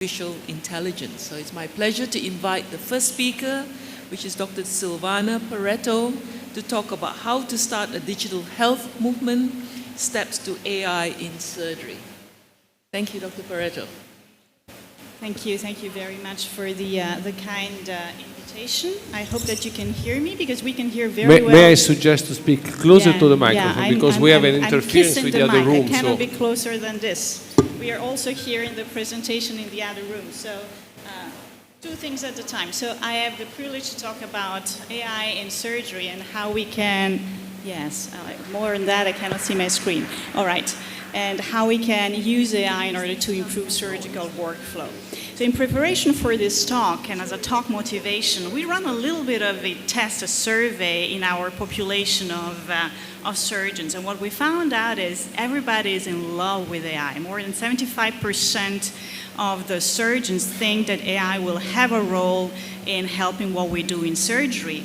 artificial intelligence. So it's my pleasure to invite the first speaker, which is Dr. Silvana Pareto, to talk about how to start a digital health movement, steps to AI in surgery. Thank you, Dr. Pareto. Thank you very much for the kind invitation. I hope that you can hear me because we can hear very well. May I suggest to speak closer to the microphone because we have an interference with the other room. I cannot be closer than this. We are also here in the presentation in the other room. So two things at a time. So I have the privilege to talk about AI in surgery and how we can, more than that, I cannot see my screen. All right. And how we can use AI in order to improve surgical workflow. So in preparation for this talk, and as a talk motivation, we run a little bit of a test, a survey in our population of surgeons. And what we found out is everybody is in love with AI. More than 75% of the surgeons think that AI will have a role in helping what we do in surgery.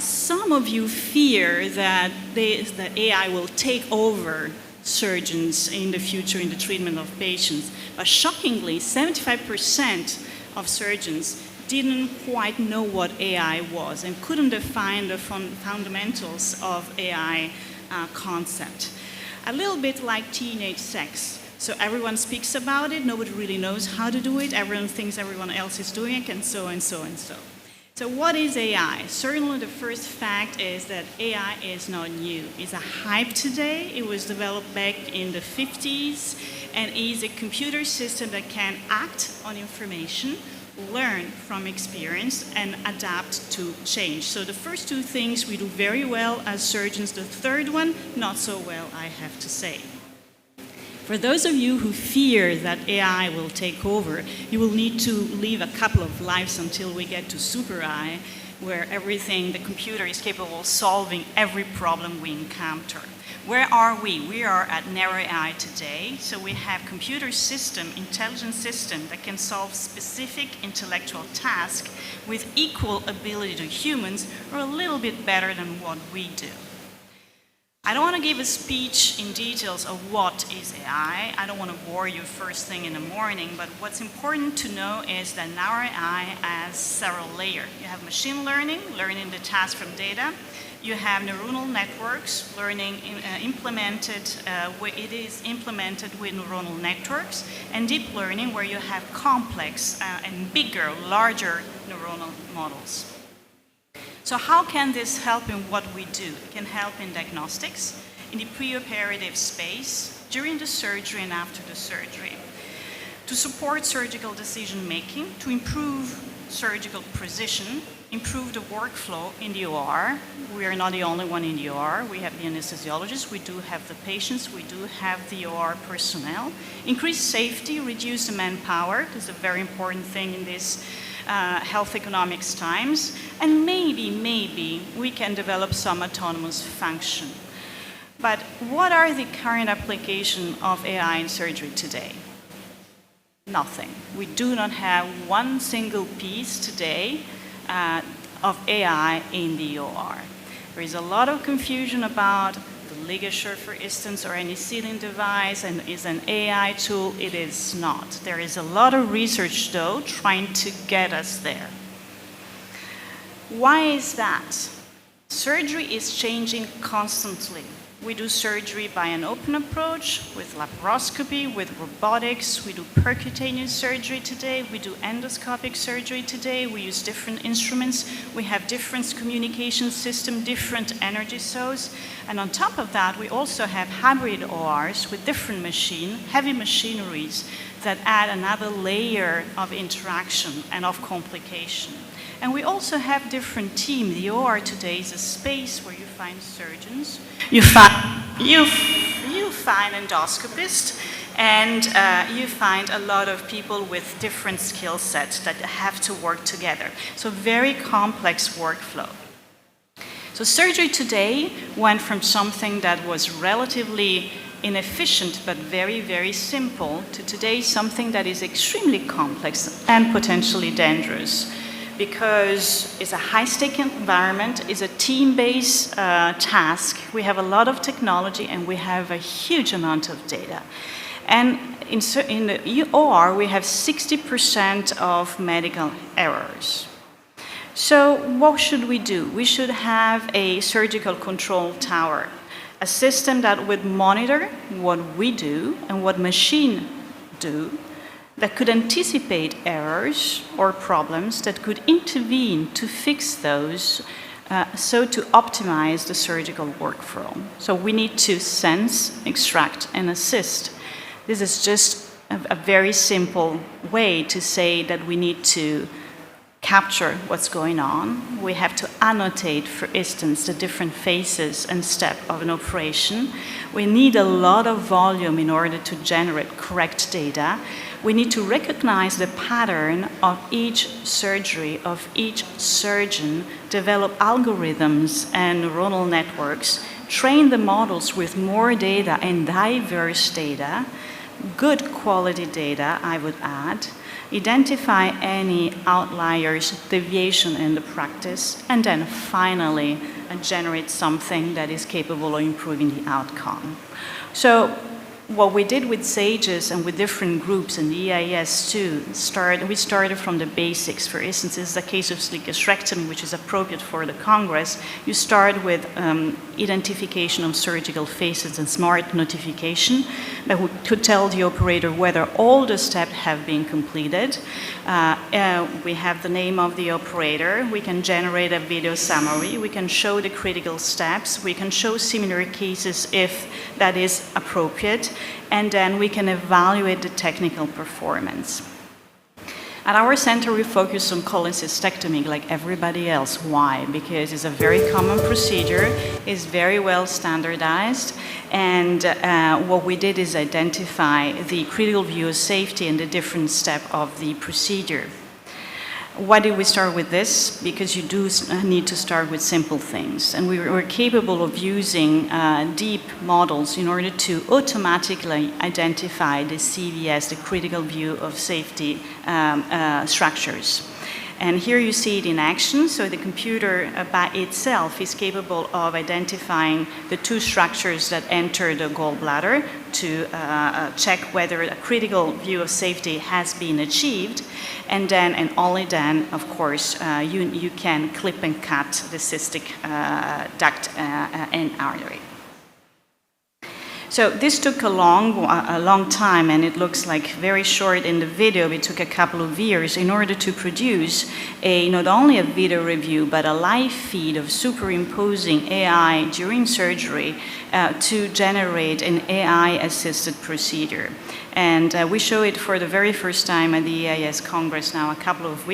Some of you fear that AI will take over surgeons in the future in the treatment of patients. But shockingly, 75% of surgeons didn't quite know what AI was and couldn't define the fundamentals of AI concept. A little bit like teenage sex. So everyone speaks about it, nobody really knows how to do it, everyone thinks everyone else is doing it, and so and so and so. So what is AI? Certainly the first fact is that AI is not new. It's a hype today. It was developed back in the 50s and is a computer system that can act on information, learn from experience, and adapt to change. So the first two things we do very well as surgeons. The third one, not so well, I have to say. For those of you who fear that AI will take over, you will need to live a couple of lives until we get to Super AI, where the computer is capable of solving every problem we encounter. Where are we? We are at narrow AI today. So we have computer system, intelligent system that can solve specific intellectual tasks with equal ability to humans or a little bit better than what we do. I don't want to give a speech in details of what is AI. I don't want to bore you first thing in the morning, but what's important to know is that narrow AI has several layers. You have machine learning the task from data. You have neuronal networks, learning implemented with neuronal networks, and deep learning where you have complex and bigger, larger neuronal models. So how can this help in what we do? It can help in diagnostics, in the preoperative space, during the surgery and after the surgery, to support surgical decision making, to improve surgical precision, improve the workflow in the OR. We are not the only one in the OR. We have the anesthesiologists, we do have the patients, we do have the OR personnel. Increase safety, reduce the manpower. This is a very important thing in this health economics times, and maybe we can develop some autonomous function. But what are the current applications of AI in surgery today? Nothing. We do not have one single piece today of AI in the OR. There is a lot of confusion about the ligature, for instance, or any sealing device, and is an AI tool. It is not. There is a lot of research, though, trying to get us there. Why is that? Surgery is changing constantly. We do surgery by an open approach, with laparoscopy, with robotics. We do percutaneous surgery today. We do endoscopic surgery today. We use different instruments. We have different communication systems, different energy sources. And on top of that, we also have hybrid ORs with different heavy machineries that add another layer of interaction and of complication. And we also have different teams. The OR today is a space where you find surgeons, you find endoscopists, and you find a lot of people with different skill sets that have to work together. So very complex workflow. So surgery today went from something that was relatively inefficient but very, very simple to today something that is extremely complex and potentially dangerous, because it's a high-stake environment, it's a team-based task. We have a lot of technology and we have a huge amount of data. And in the OR, we have 60% of medical errors. So what should we do? We should have a surgical control tower, a system that would monitor what we do and what machines do, that could anticipate errors or problems, that could intervene to fix those, so to optimize the surgical workflow. So we need to sense, extract, and assist. This is just a very simple way to say that we need to capture what's going on. We have to annotate, for instance, the different phases and steps of an operation. We need a lot of volume in order to generate correct data. We need to recognize the pattern of each surgery, of each surgeon, develop algorithms and neuronal networks, train the models with more data and diverse data, good quality data, I would add, identify any outliers, deviation in the practice, and then finally generate something that is capable of improving the outcome. So what we did with SAGES and with different groups in the EIS too, we started from the basics. For instance, this is a case of sleeve gastrectomy, which is appropriate for the Congress. You start with identification of surgical phases and smart notification that could tell the operator whether all the steps have been completed. We have the name of the operator. We can generate a video summary. We can show the critical steps. We can show similar cases if that is appropriate. And then we can evaluate the technical performance. At our center, we focus on cholecystectomy like everybody else. Why? Because it's a very common procedure, it's very well standardized, and what we did is identify the critical view of safety and the different steps of the procedure. Why did we start with this? Because you do need to start with simple things. And we were capable of using deep models in order to automatically identify the CVS, the critical view of safety structures. And here you see it in action. So the computer by itself is capable of identifying the two structures that enter the gallbladder to check whether a critical view of safety has been achieved. And then, and only then, of course, you can clip and cut the cystic duct and artery. So this took a long time, and it looks like very short in the video. It took a couple of years in order to produce not only a video review, but a live feed of superimposing AI during surgery to generate an AI-assisted procedure. And we show it for the very first time at the EIS Congress now a couple of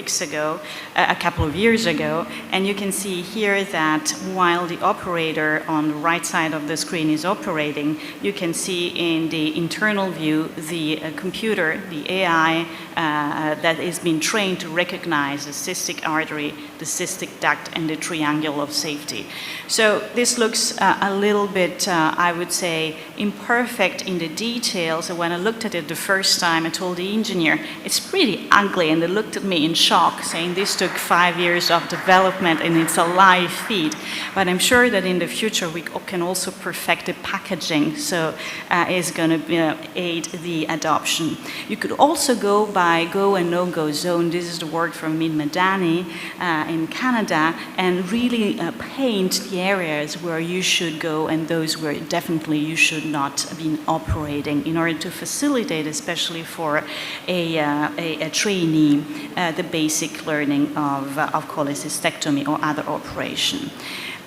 years ago, and you can see here that while the operator on the right side of the screen is operating, you can see in the internal view the computer, the AI that is being trained to recognize the cystic artery, the cystic duct, and the triangle of safety. So this looks a little bit, I would say, imperfect in the details. So when I looked at it the first time, I told the engineer, it's pretty ugly, and they looked at me in shock, saying this took 5 years of development and it's a live feed. But I'm sure that in the future we can also perfect the packaging, so it's going to aid the adoption. You could also go by go and no-go zone. This is the work from Min Madani in Canada, and really paint the areas where you should go and those where definitely you should not be operating in order to facilitate, especially for a trainee, the basic learning of cholecystectomy or other operation.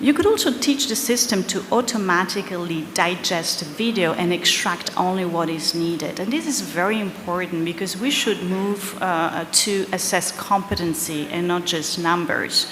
You could also teach the system to automatically digest video and extract only what is needed. And this is very important because we should move to assess competency and not just numbers.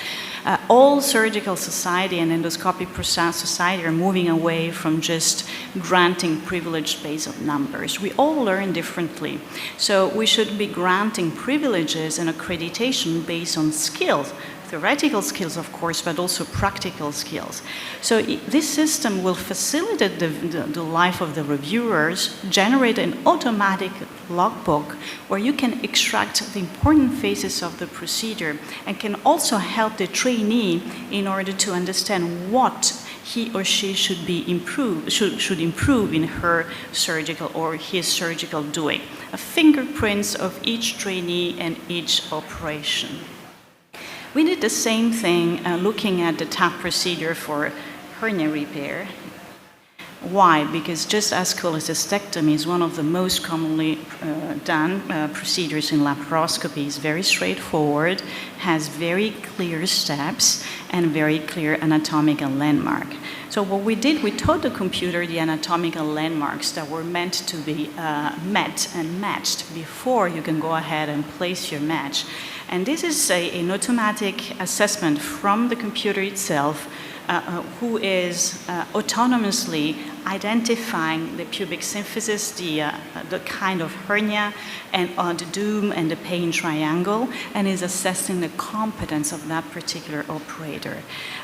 All surgical society and endoscopic society are moving away from just granting privilege based on numbers. We all learn differently. So we should be granting privileges and accreditation based on skills. Theoretical skills, of course, but also practical skills. So this system will facilitate the life of the reviewers, generate an automatic logbook where you can extract the important phases of the procedure and can also help the trainee in order to understand what he or she should improve in her surgical or his surgical doing. Fingerprints of each trainee and each operation. We did the same thing looking at the TAP procedure for hernia repair. Why? Because just as cholecystectomy is one of the most commonly done procedures in laparoscopy, is very straightforward, has very clear steps, and very clear anatomical landmark. So what we did, we taught the computer the anatomical landmarks that were meant to be met and matched before you can go ahead and place your match. And this is an automatic assessment from the computer itself, who is autonomously identifying the pubic symphysis, the kind of hernia, and the dome and the pain triangle, and is assessing the competence of that particular operator.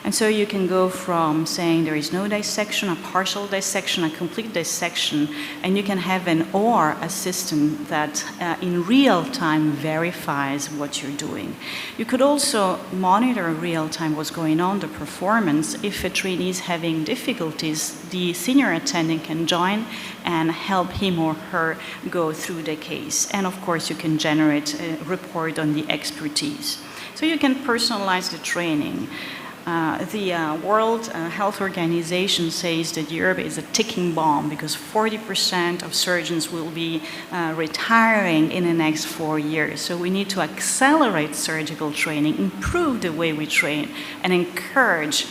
And so you can go from saying there is no dissection, a partial dissection, a complete dissection, and you can have an OR assistant that in real time verifies what you're doing. You could also monitor real time what's going on, the performance. If a trainee is having difficulties, the senior attendant can join and help him or her go through the case. And of course, you can generate a report on the expertise. So you can personalize the training. The World Health Organization says that Europe is a ticking bomb because 40% of surgeons will be retiring in the next 4 years. So we need to accelerate surgical training, improve the way we train, and encourage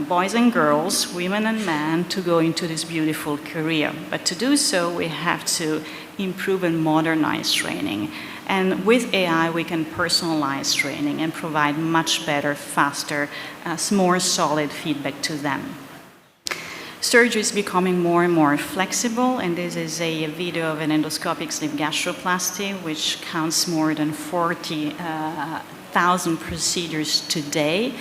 boys and girls, women and men, to go into this beautiful career. But to do so, we have to improve and modernize training. And with AI, we can personalize training and provide much better, faster, more solid feedback to them. Surgery is becoming more and more flexible, and this is a video of an endoscopic sleeve gastroplasty, which counts more than 40,000 procedures today.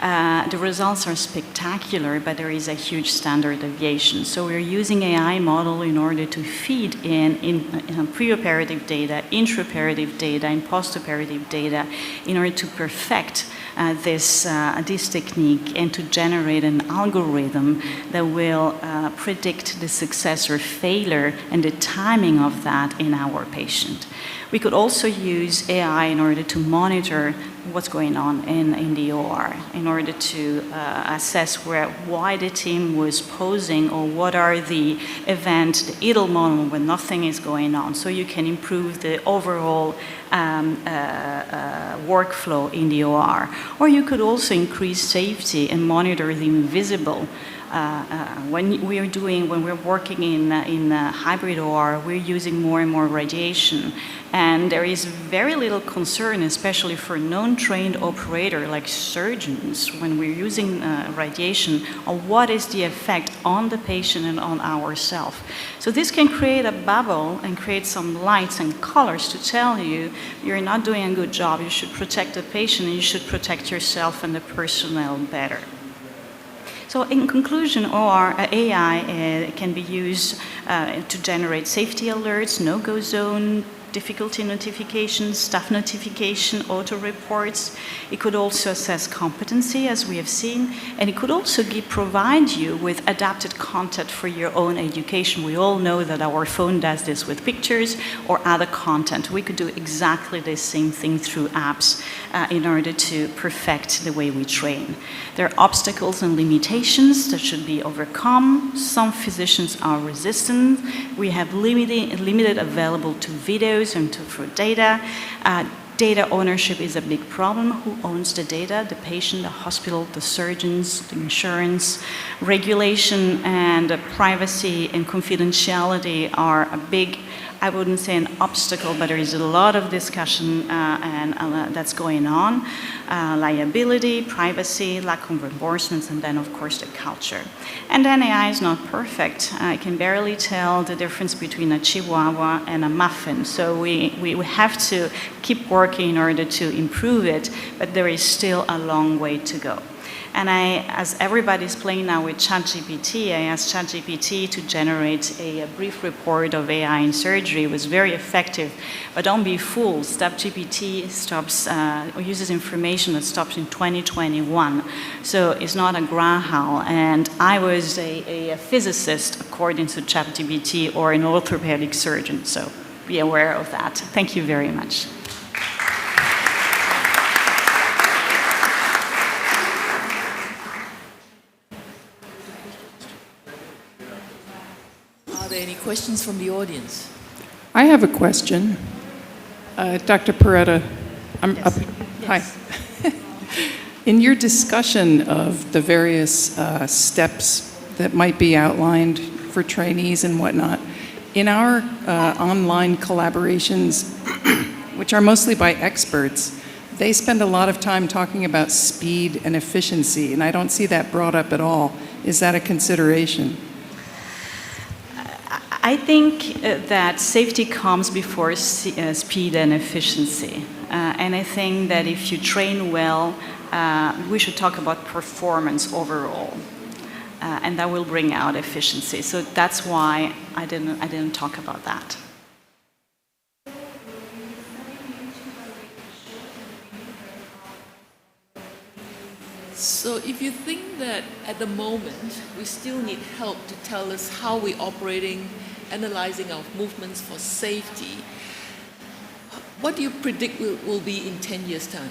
The results are spectacular, but there is a huge standard deviation. So we're using AI model in order to feed in preoperative data, intraoperative data, and postoperative data in order to perfect this technique and to generate an algorithm that will predict the success or failure and the timing of that in our patient. We could also use AI in order to monitor what's going on in the OR, in order to assess why the team was posing or what are the events, the idle moment when nothing is going on. So you can improve the overall workflow in the OR. Or you could also increase safety and monitor the invisible. When we're working in hybrid OR, we're using more and more radiation. And there is very little concern, especially for non-trained operator like surgeons, when we're using radiation, on what is the effect on the patient and on ourselves. So this can create a bubble and create some lights and colors to tell you you're not doing a good job, you should protect the patient, and you should protect yourself and the personnel better. So in conclusion, AI can be used to generate safety alerts, no-go zone, difficulty notifications, staff notification, auto reports. It could also assess competency, as we have seen, and it could also provide you with adapted content for your own education. We all know that our phone does this with pictures or other content. We could do exactly the same thing through apps in order to perfect the way we train. There are obstacles and limitations that should be overcome. Some physicians are resistant. We have limited available to videos and for data. Data ownership is a big problem. Who owns the data? The patient, the hospital, the surgeons, the insurance. Regulation and privacy and confidentiality are a big, I wouldn't say an obstacle, but there is a lot of discussion that's going on. Liability, privacy, lack of reimbursements, and then, of course, the culture. And then AI is not perfect. I can barely tell the difference between a chihuahua and a muffin. So we have to keep working in order to improve it, but there is still a long way to go. And as everybody's playing now with ChatGPT, I asked ChatGPT to generate a brief report of AI in surgery. It was very effective, but don't be fooled. ChatGPT uses information that stops in 2021, so it's not a Grahal. And I was a physicist, according to ChatGPT, or an orthopedic surgeon, so be aware of that. Thank you very much. Are there any questions from the audience? I have a question. Dr. Peretta, I'm Yes. up. Yes. Hi. In your discussion of the various steps that might be outlined for trainees and whatnot, in our online collaborations, which are mostly by experts, they spend a lot of time talking about speed and efficiency, and I don't see that brought up at all. Is that a consideration? I think that safety comes before speed and efficiency. And I think that if you train well, we should talk about performance overall. And that will bring out efficiency. So that's why I didn't talk about that. So if you think that at the moment we still need help to tell us how we're operating, analyzing our movements for safety, what do you predict will be in 10 years' time?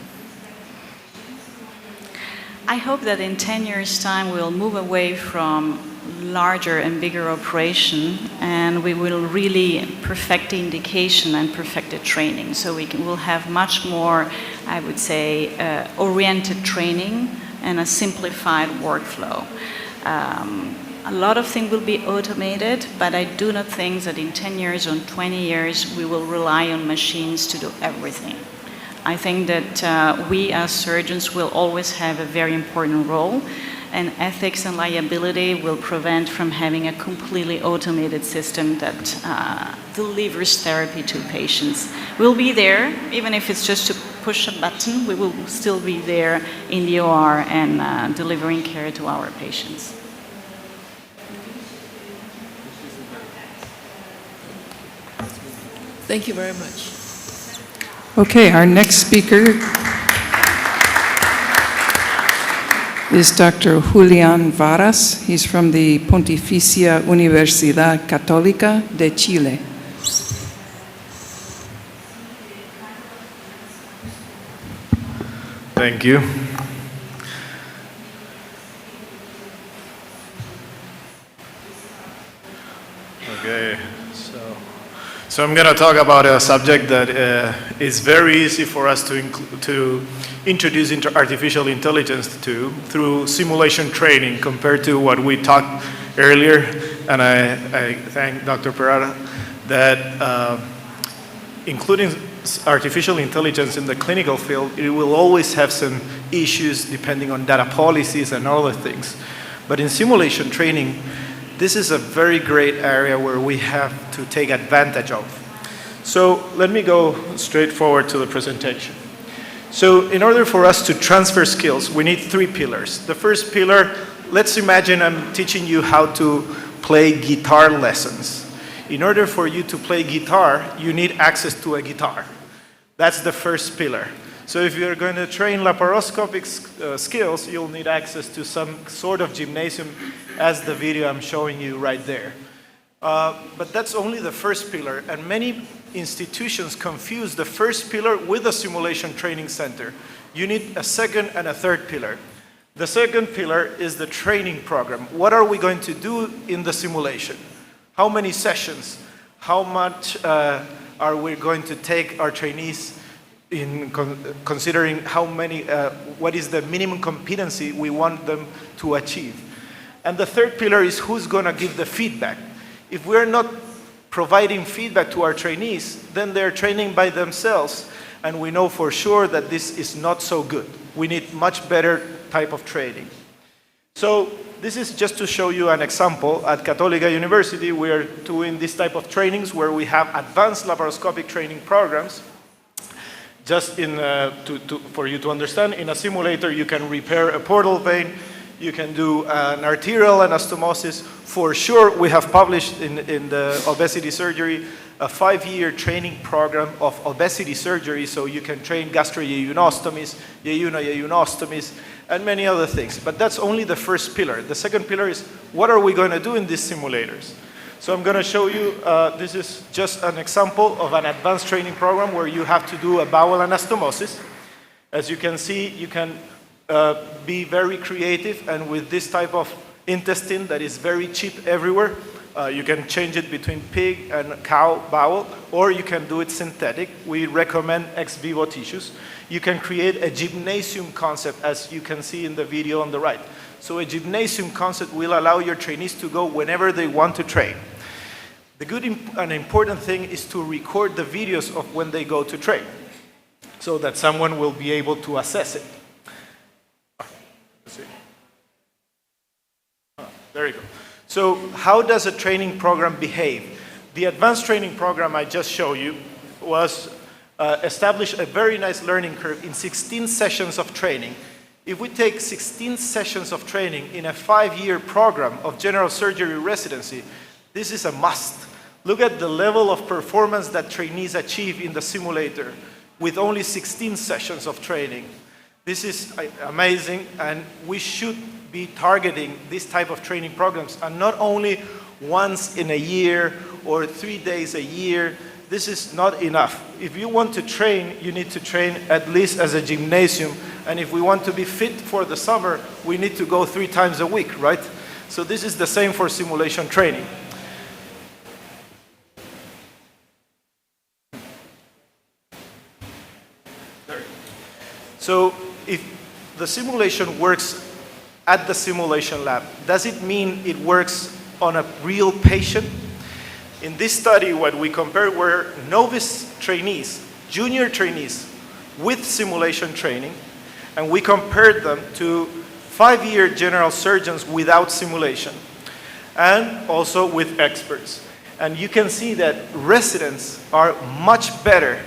I hope that in 10 years' time we'll move away from larger and bigger operation, and we will really perfect the indication and perfect the training. So we'll have much more, I would say, oriented training and a simplified workflow. A lot of things will be automated, but I do not think that in 10 years or 20 years we will rely on machines to do everything. I think that we as surgeons will always have a very important role, and ethics and liability will prevent from having a completely automated system that delivers therapy to patients. We'll be there, even if it's just to push a button, we will still be there in the OR and delivering care to our patients. Thank you very much. Okay, our next speaker is Dr. Julián Varas. He's from the Pontificia Universidad Católica de Chile. Thank you. Okay, so I'm going to talk about a subject that is very easy for us to introduce into artificial intelligence through simulation training compared to what we talked earlier. And I thank Dr. Peretta that including artificial intelligence in the clinical field, it will always have some issues depending on data policies and other things. But in simulation training, this is a very great area where we have to take advantage of. So let me go straight forward to the presentation. So in order for us to transfer skills, we need 3 pillars. The first pillar, let's imagine I'm teaching you how to play guitar lessons. In order for you to play guitar, you need access to a guitar. That's the first pillar. So if you're going to train laparoscopic skills, you'll need access to some sort of gymnasium, as the video I'm showing you right there. But that's only the first pillar, and many institutions confuse the first pillar with a simulation training center. You need a second and a third pillar. The second pillar is the training program. What are we going to do in the simulation? How many sessions? How much are we going to take our trainees in considering how many, what is the minimum competency we want them to achieve? And the third pillar is who's going to give the feedback. If we're not providing feedback to our trainees, then they're training by themselves, and we know for sure that this is not so good. We need much better type of training. So this is just to show you an example. At Católica University, we are doing this type of trainings where we have advanced laparoscopic training programs. just for you to understand, in a simulator you can repair a portal vein, you can do an arterial anastomosis. For sure, we have published in the obesity surgery a 5-year training program of obesity surgery, so you can train gastroyeyunostomies, yeyunostomies, and many other things. But that's only the first pillar. The second pillar is, what are we going to do in these simulators? So I'm going to show you, this is just an example of an advanced training program where you have to do a bowel anastomosis. As you can see, you can be very creative, and with this type of intestine that is very cheap everywhere, you can change it between pig and cow bowel, or you can do it synthetic. We recommend ex vivo tissues. You can create a gymnasium concept, as you can see in the video on the right. So a gymnasium concept will allow your trainees to go whenever they want to train. The good and important thing is to record the videos of when they go to train, so that someone will be able to assess it. There you go. So how does a training program behave? The advanced training program I just showed you was established a very nice learning curve in 16 sessions of training. If we take 16 sessions of training in a 5-year program of general surgery residency, this is a must. Look at the level of performance that trainees achieve in the simulator with only 16 sessions of training. This is amazing, and we should be targeting this type of training programs, and not only once in a year or 3 days a year. This is not enough. If you want to train, you need to train at least as a gymnasium, and if we want to be fit for the summer, we need to go 3 times a week, right? So this is the same for simulation training. So if the simulation works at the simulation lab, does it mean it works on a real patient? In this study, what we compared were novice trainees, junior trainees with simulation training, and we compared them to 5-year general surgeons without simulation, and also with experts. And you can see that residents are much better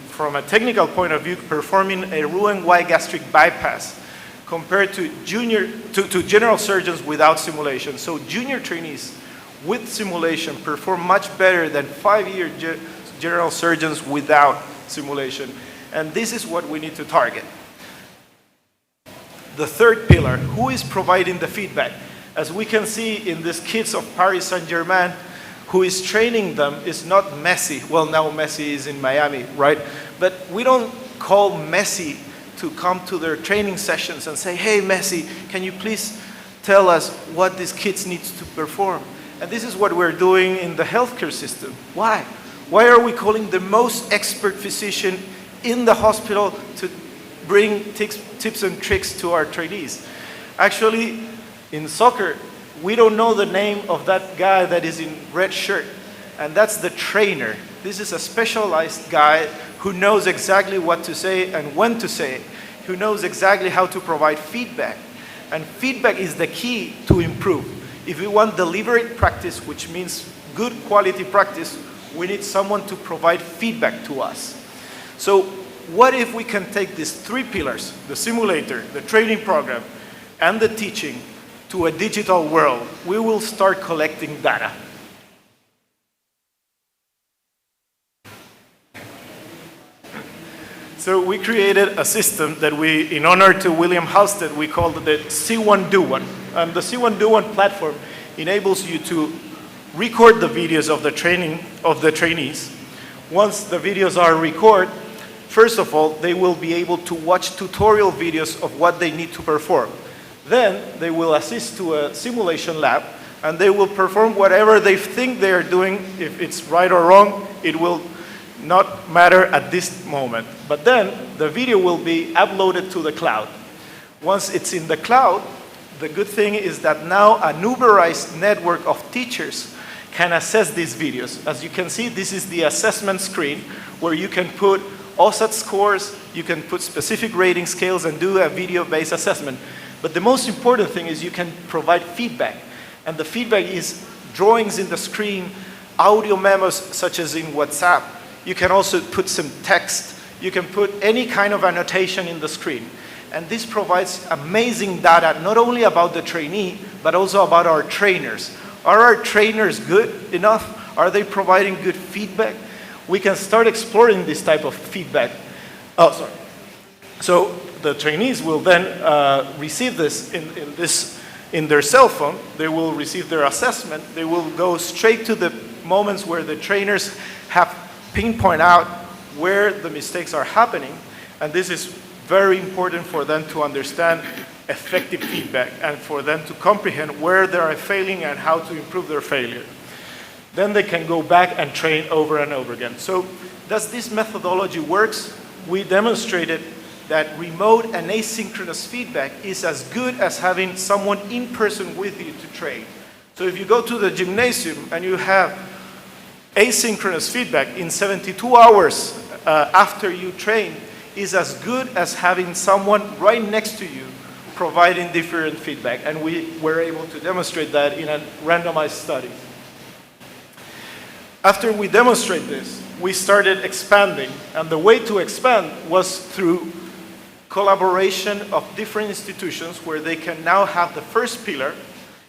from a technical point of view performing a Roux-en-Y gastric bypass compared to general surgeons without simulation. So junior trainees with simulation perform much better than 5-year general surgeons without simulation. And this is what we need to target. The third pillar, who is providing the feedback? As we can see in these kids of Paris Saint-Germain, who is training them is not Messi. Well, now Messi is in Miami, right? But we don't call Messi to come to their training sessions and say, hey, Messi, can you please tell us what these kids need to perform? And this is what we're doing in the healthcare system. Why? Why are we calling the most expert physician in the hospital to bring tips and tricks to our trainees? Actually, in soccer, we don't know the name of that guy that is in red shirt, and that's the trainer. This is a specialized guy who knows exactly what to say and when to say it, who knows exactly how to provide feedback. And feedback is the key to improve. If we want deliberate practice, which means good quality practice, we need someone to provide feedback to us. So what if we can take these 3 pillars, the simulator, the training program, and the teaching, to a digital world? We will start collecting data. So we created a system that we, in honor to William Halstead, we called the See1 Do One. And the See1 Do One platform enables you to record the videos of the training of the trainees. Once the videos are recorded, first of all, they will be able to watch tutorial videos of what they need to perform. Then they will assist to a simulation lab, and they will perform whatever they think they are doing. If it's right or wrong, it will not matter at this moment. But then the video will be uploaded to the cloud. Once it's in the cloud, the good thing is that now an Uberized network of teachers can assess these videos. As you can see, this is the assessment screen where you can put OSAT scores, you can put specific rating scales and do a video-based assessment. But the most important thing is you can provide feedback. And the feedback is drawings in the screen, audio memos such as in WhatsApp. You can also put some text. you can put any kind of annotation in the screen. And this provides amazing data, not only about the trainee, but also about our trainers. Are our trainers good enough? Are they providing good feedback? We can start exploring this type of feedback. Oh, sorry. So the trainees will then receive this in their cell phone. They will receive their assessment. They will go straight to the moments where the trainers have pinpoint out where the mistakes are happening. And this is very important for them to understand effective feedback and for them to comprehend where they are failing and how to improve their failure. Then they can go back and train over and over again. So does this methodology works? We demonstrated that remote and asynchronous feedback is as good as having someone in person with you to train. So if you go to the gymnasium and you have asynchronous feedback in 72 hours after you train, is as good as having someone right next to you providing different feedback. And we were able to demonstrate that in a randomized study. After we demonstrate this, we started expanding. And the way to expand was through collaboration of different institutions where they can now have the first pillar.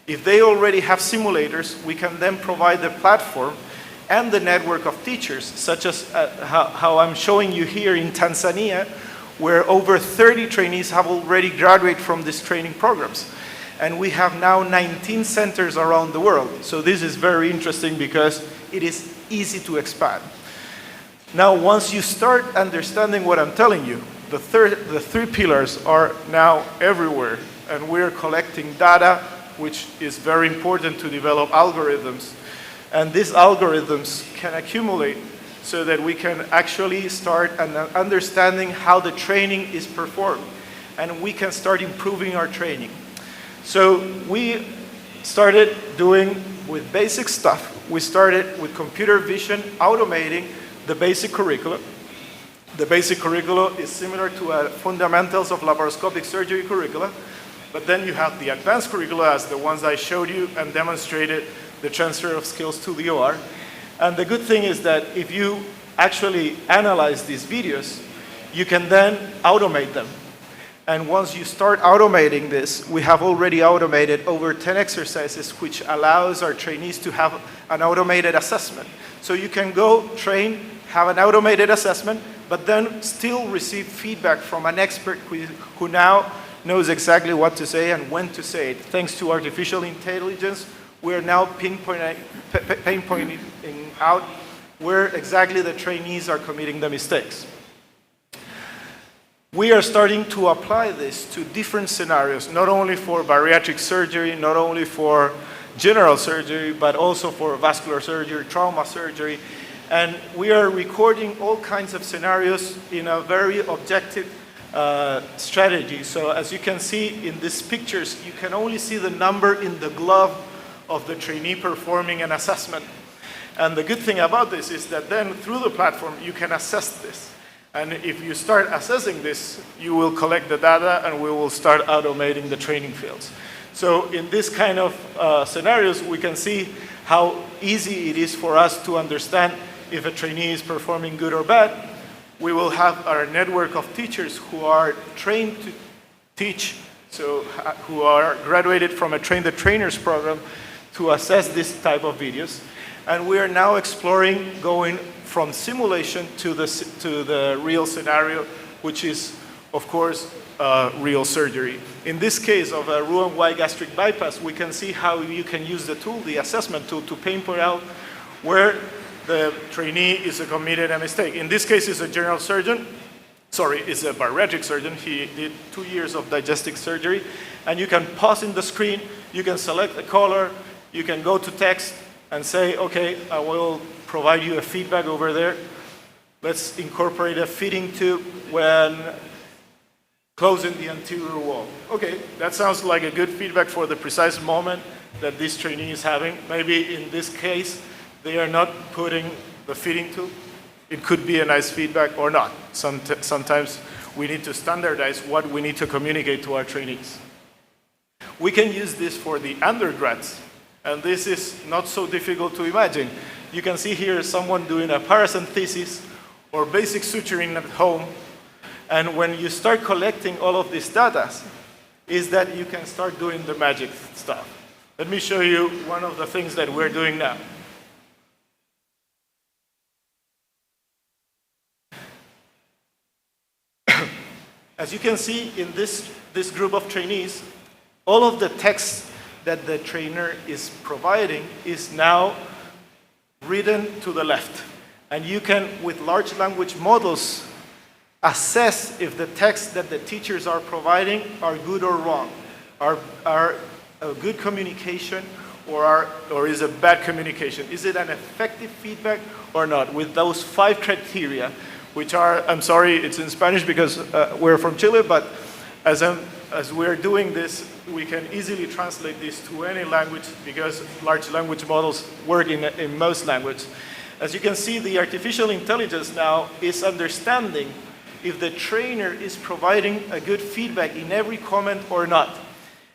If they already have simulators, we can then provide the platform and the network of teachers, such as how I'm showing you here in Tanzania, where over 30 trainees have already graduated from these training programs. And we have now 19 centers around the world. So this is very interesting because it is easy to expand. Now, once you start understanding what I'm telling you, the three pillars are now everywhere. And we're collecting data, which is very important to develop algorithms. And these algorithms can accumulate so that we can actually start understanding how the training is performed. And we can start improving our training. So we started doing with basic stuff. We started with computer vision, automating the basic curricula. The basic curricula is similar to fundamentals of laparoscopic surgery curricula. But then you have the advanced curricula as the ones I showed you and demonstrated the transfer of skills to the OR. And the good thing is that if you actually analyze these videos, you can then automate them. And once you start automating this, we have already automated over 10 exercises, which allows our trainees to have an automated assessment. So you can go train, have an automated assessment, but then still receive feedback from an expert who now knows exactly what to say and when to say it. Thanks to artificial intelligence, we are now pinpointing out where exactly the trainees are committing the mistakes. We are starting to apply this to different scenarios, not only for bariatric surgery, not only for general surgery, but also for vascular surgery, trauma surgery. And we are recording all kinds of scenarios in a very objective strategy. So as you can see in these pictures, you can only see the number in the glove of the trainee performing an assessment. And the good thing about this is that then through the platform, you can assess this. And if you start assessing this, you will collect the data and we will start automating the training fields. So in this kind of scenarios, we can see how easy it is for us to understand if a trainee is performing good or bad. We will have our network of teachers who are trained to teach, so who are graduated from a Train the Trainers program to assess this type of videos. And we are now exploring going from simulation to the real scenario, which is, of course, real surgery. In this case of a Roux-en-Y gastric bypass, we can see how you can use the tool, the assessment tool, to pinpoint out where the trainee is committed a mistake. In this case, it's a general surgeon. Sorry, it's a bariatric surgeon. He did 2 years of digestive surgery. And you can pause in the screen. You can select a color. You can go to text and say, okay, I will provide you a feedback over there. Let's incorporate a fitting tube when closing the anterior wall. Okay, that sounds like a good feedback for the precise moment that this trainee is having. Maybe in this case, they are not putting the fitting tube. It could be a nice feedback or not. Sometimes we need to standardize what we need to communicate to our trainees. We can use this for the undergrads. And this is not so difficult to imagine. You can see here someone doing a paracentesis or basic suturing at home. And when you start collecting all of this data, is that you can start doing the magic stuff. Let me show you one of the things that we're doing now. As you can see in this group of trainees, all of the text that the trainer is providing is now written to the left. And you can, with large language models, assess if the text that the teachers are providing are good or wrong, are a good communication or is a bad communication. Is it an effective feedback or not? With those 5 criteria, which are, I'm sorry, it's in Spanish because we're from Chile, but as we're doing this, we can easily translate this to any language because large language models work in most languages. As you can see, the artificial intelligence now is understanding if the trainer is providing a good feedback in every comment or not.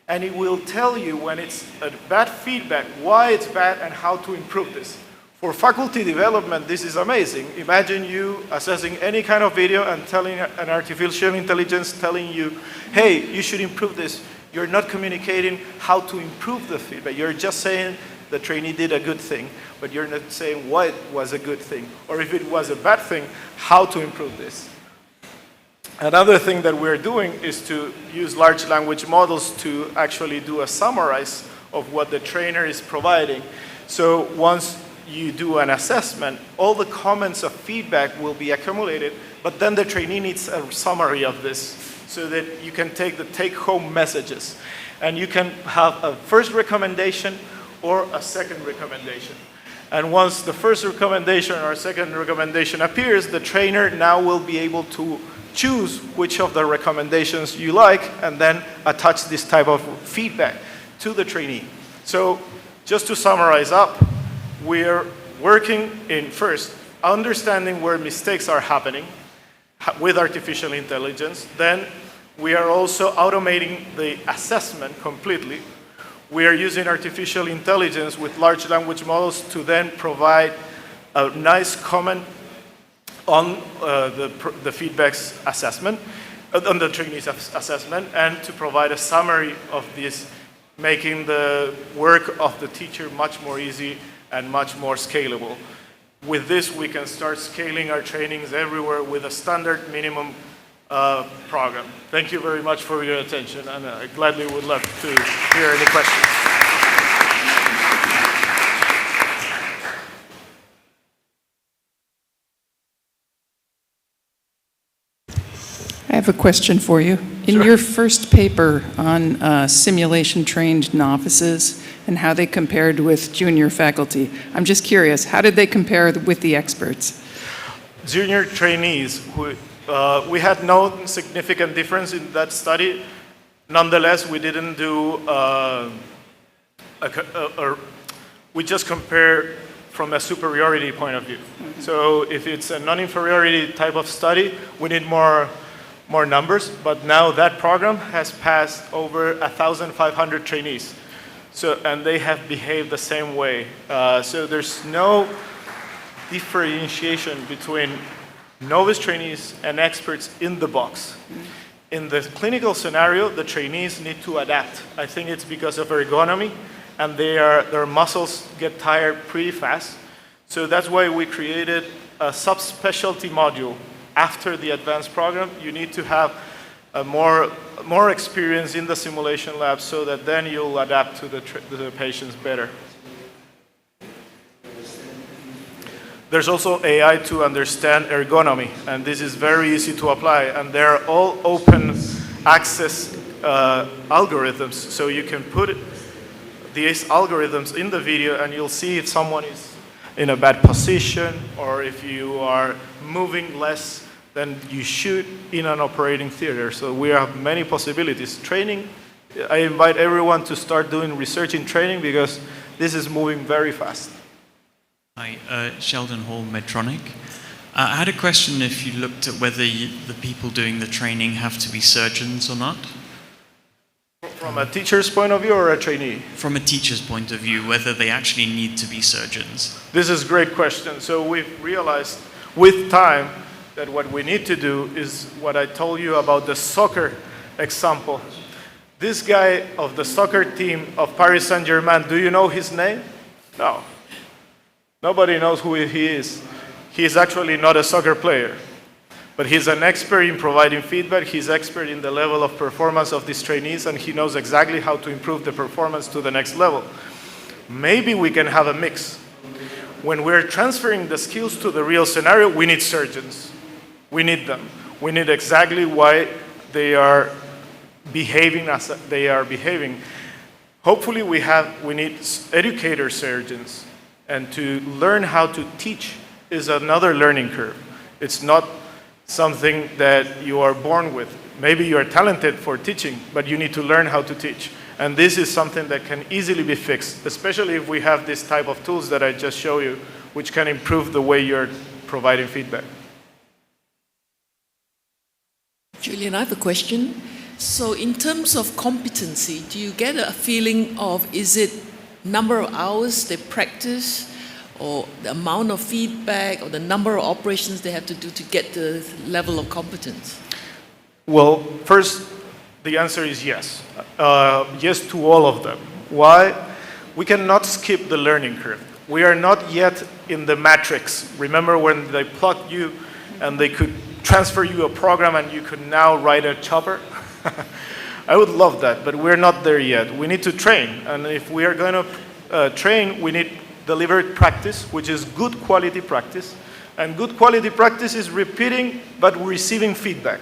And it will tell you when it's a bad feedback, why it's bad and how to improve this. For faculty development, this is amazing. Imagine you assessing any kind of video and telling an artificial intelligence telling you, hey, you should improve this. You're not communicating how to improve the feedback. You're just saying the trainee did a good thing, but you're not saying why it was a good thing. Or if it was a bad thing, how to improve this. Another thing that we're doing is to use large language models to actually do a summarize of what the trainer is providing. So once you do an assessment, all the comments of feedback will be accumulated, but then the trainee needs a summary of this so that you can take the take-home messages. And you can have a first recommendation or a second recommendation. And once the first recommendation or second recommendation appears, the trainer now will be able to choose which of the recommendations you like and then attach this type of feedback to the trainee. So just to summarize up, we're working in first understanding where mistakes are happening with artificial intelligence. Then we are also automating the assessment completely. We are using artificial intelligence with large language models to then provide a nice comment on the feedback's assessment, on the trainee's assessment, and to provide a summary of this, making the work of the teacher much more easy and much more scalable. With this, we can start scaling our trainings everywhere with a standard minimum program. Thank you very much for your attention, and I gladly would love to hear any questions. I have a question for you. In Sure. your first paper on simulation-trained novices and how they compared with junior faculty, I'm just curious, how did they compare with the experts? Junior trainees, we had no significant difference in that study. Nonetheless, we didn't do, we just compared from a superiority point of view. Mm-hmm. So if it's a non-inferiority type of study, we need more numbers, but now that program has passed over 1,500 trainees. So, and they have behaved the same way. So there's no differentiation between novice trainees and experts in the box. In the clinical scenario, the trainees need to adapt. I think it's because of ergonomy, and their muscles get tired pretty fast. So that's why we created a subspecialty module. After the advanced program, you need to have a more experience in the simulation lab so that then you'll adapt to the patients better. There's also AI to understand ergonomy, and this is very easy to apply, and they're all open access algorithms, so you can put these algorithms in the video and you'll see if someone is in a bad position or if you are moving less than you should in an operating theater. So we have many possibilities. Training, I invite everyone to start doing research in training because this is moving very fast. Hi, Sheldon Hall, Medtronic. I had a question if you looked at whether the people doing the training have to be surgeons or not. From a teacher's point of view or a trainee? From a teacher's point of view, whether they actually need to be surgeons. This is a great question. So we've realized with time that what we need to do is what I told you about the soccer example. This guy of the soccer team of Paris Saint-Germain, do you know his name? No. Nobody knows who he is. He is actually not a soccer player, but he's an expert in providing feedback. He's expert in the level of performance of these trainees, and he knows exactly how to improve the performance to the next level. Maybe we can have a mix. When we're transferring the skills to the real scenario, we need surgeons. We need them. We need exactly why they are behaving as they are behaving. Hopefully we need educator surgeons, and to learn how to teach is another learning curve. It's not something that you are born with. Maybe you are talented for teaching, but you need to learn how to teach. And this is something that can easily be fixed, especially if we have this type of tools that I just showed you, which can improve the way you're providing feedback. Julian, I have a question. So in terms of competency, do you get a feeling of, is it number of hours they practice, or the amount of feedback, or the number of operations they have to do to get the level of competence? Well, first, the answer is yes. Yes to all of them. Why? We cannot skip the learning curve. We are not yet in the matrix. Remember when they plugged you and they could transfer you a program and you could now ride a chopper? I would love that, but we're not there yet. We need to train, and if we are going to train, we need delivered practice, which is good quality practice, and good quality practice is repeating but receiving feedback.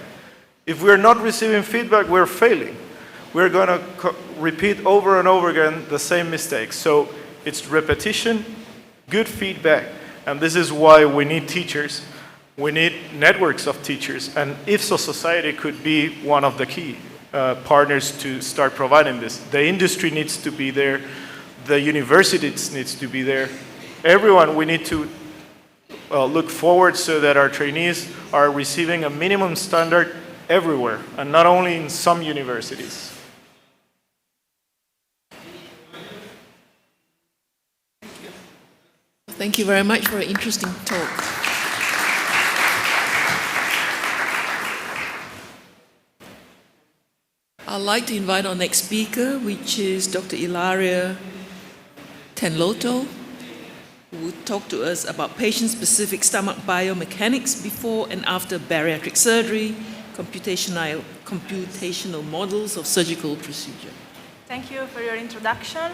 If we're not receiving feedback, we're failing. We're going to repeat over and over again the same mistakes. So it's repetition, good feedback, and this is why we need teachers. We need networks of teachers, and IFSO Society could be one of the key partners to start providing this. The industry needs to be there. The universities needs to be there. Everyone, we need to look forward so that our trainees are receiving a minimum standard everywhere, and not only in some universities. Thank you very much for an interesting talk. I'd like to invite our next speaker, which is Dr. Ilaria Tenloto, who will talk to us about patient-specific stomach biomechanics before and after bariatric surgery, computational models of surgical procedure. Thank you for your introduction.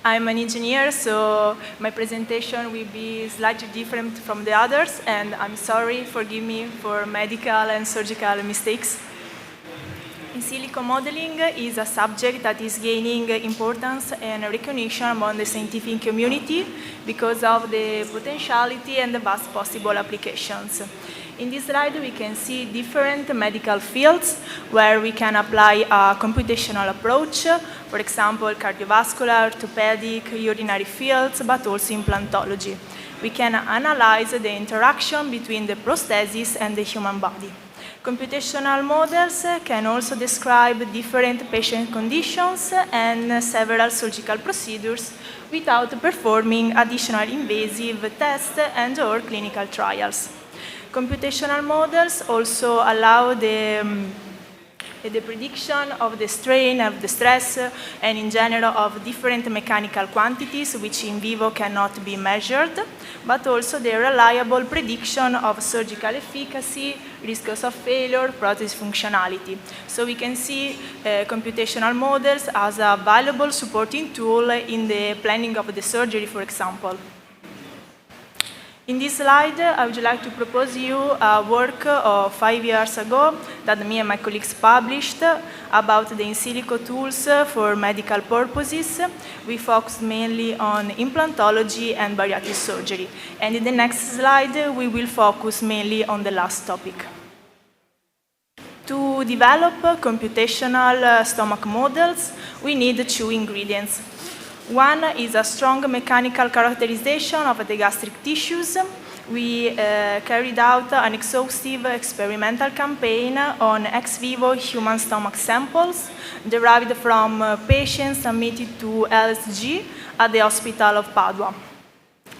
I'm an engineer, so my presentation will be slightly different from the others, and I'm sorry, forgive me for medical and surgical mistakes. In silico modeling is a subject that is gaining importance and recognition among the scientific community because of the potentiality and the vast possible applications. In this slide, we can see different medical fields where we can apply a computational approach, for example, cardiovascular, orthopedic, urinary fields, but also implantology. We can analyze the interaction between the prosthesis and the human body. Computational models can also describe different patient conditions and several surgical procedures without performing additional invasive tests and/or clinical trials. Computational models also allow the prediction of the strain, of the stress, and in general of different mechanical quantities which in vivo cannot be measured, but also the reliable prediction of surgical efficacy, risks of failure, prosthesis functionality. So we can see computational models as a valuable supporting tool in the planning of the surgery, for example. In this slide, I would like to propose you a work of 5 years ago that me and my colleagues published about the in silico tools for medical purposes. We focused mainly on implantology and bariatric surgery. And in the next slide, we will focus mainly on the last topic. To develop computational stomach models, we need 2 ingredients. One is a strong mechanical characterization of the gastric tissues. We carried out an exhaustive experimental campaign on ex vivo human stomach samples derived from patients admitted to LSG at the hospital of Padua.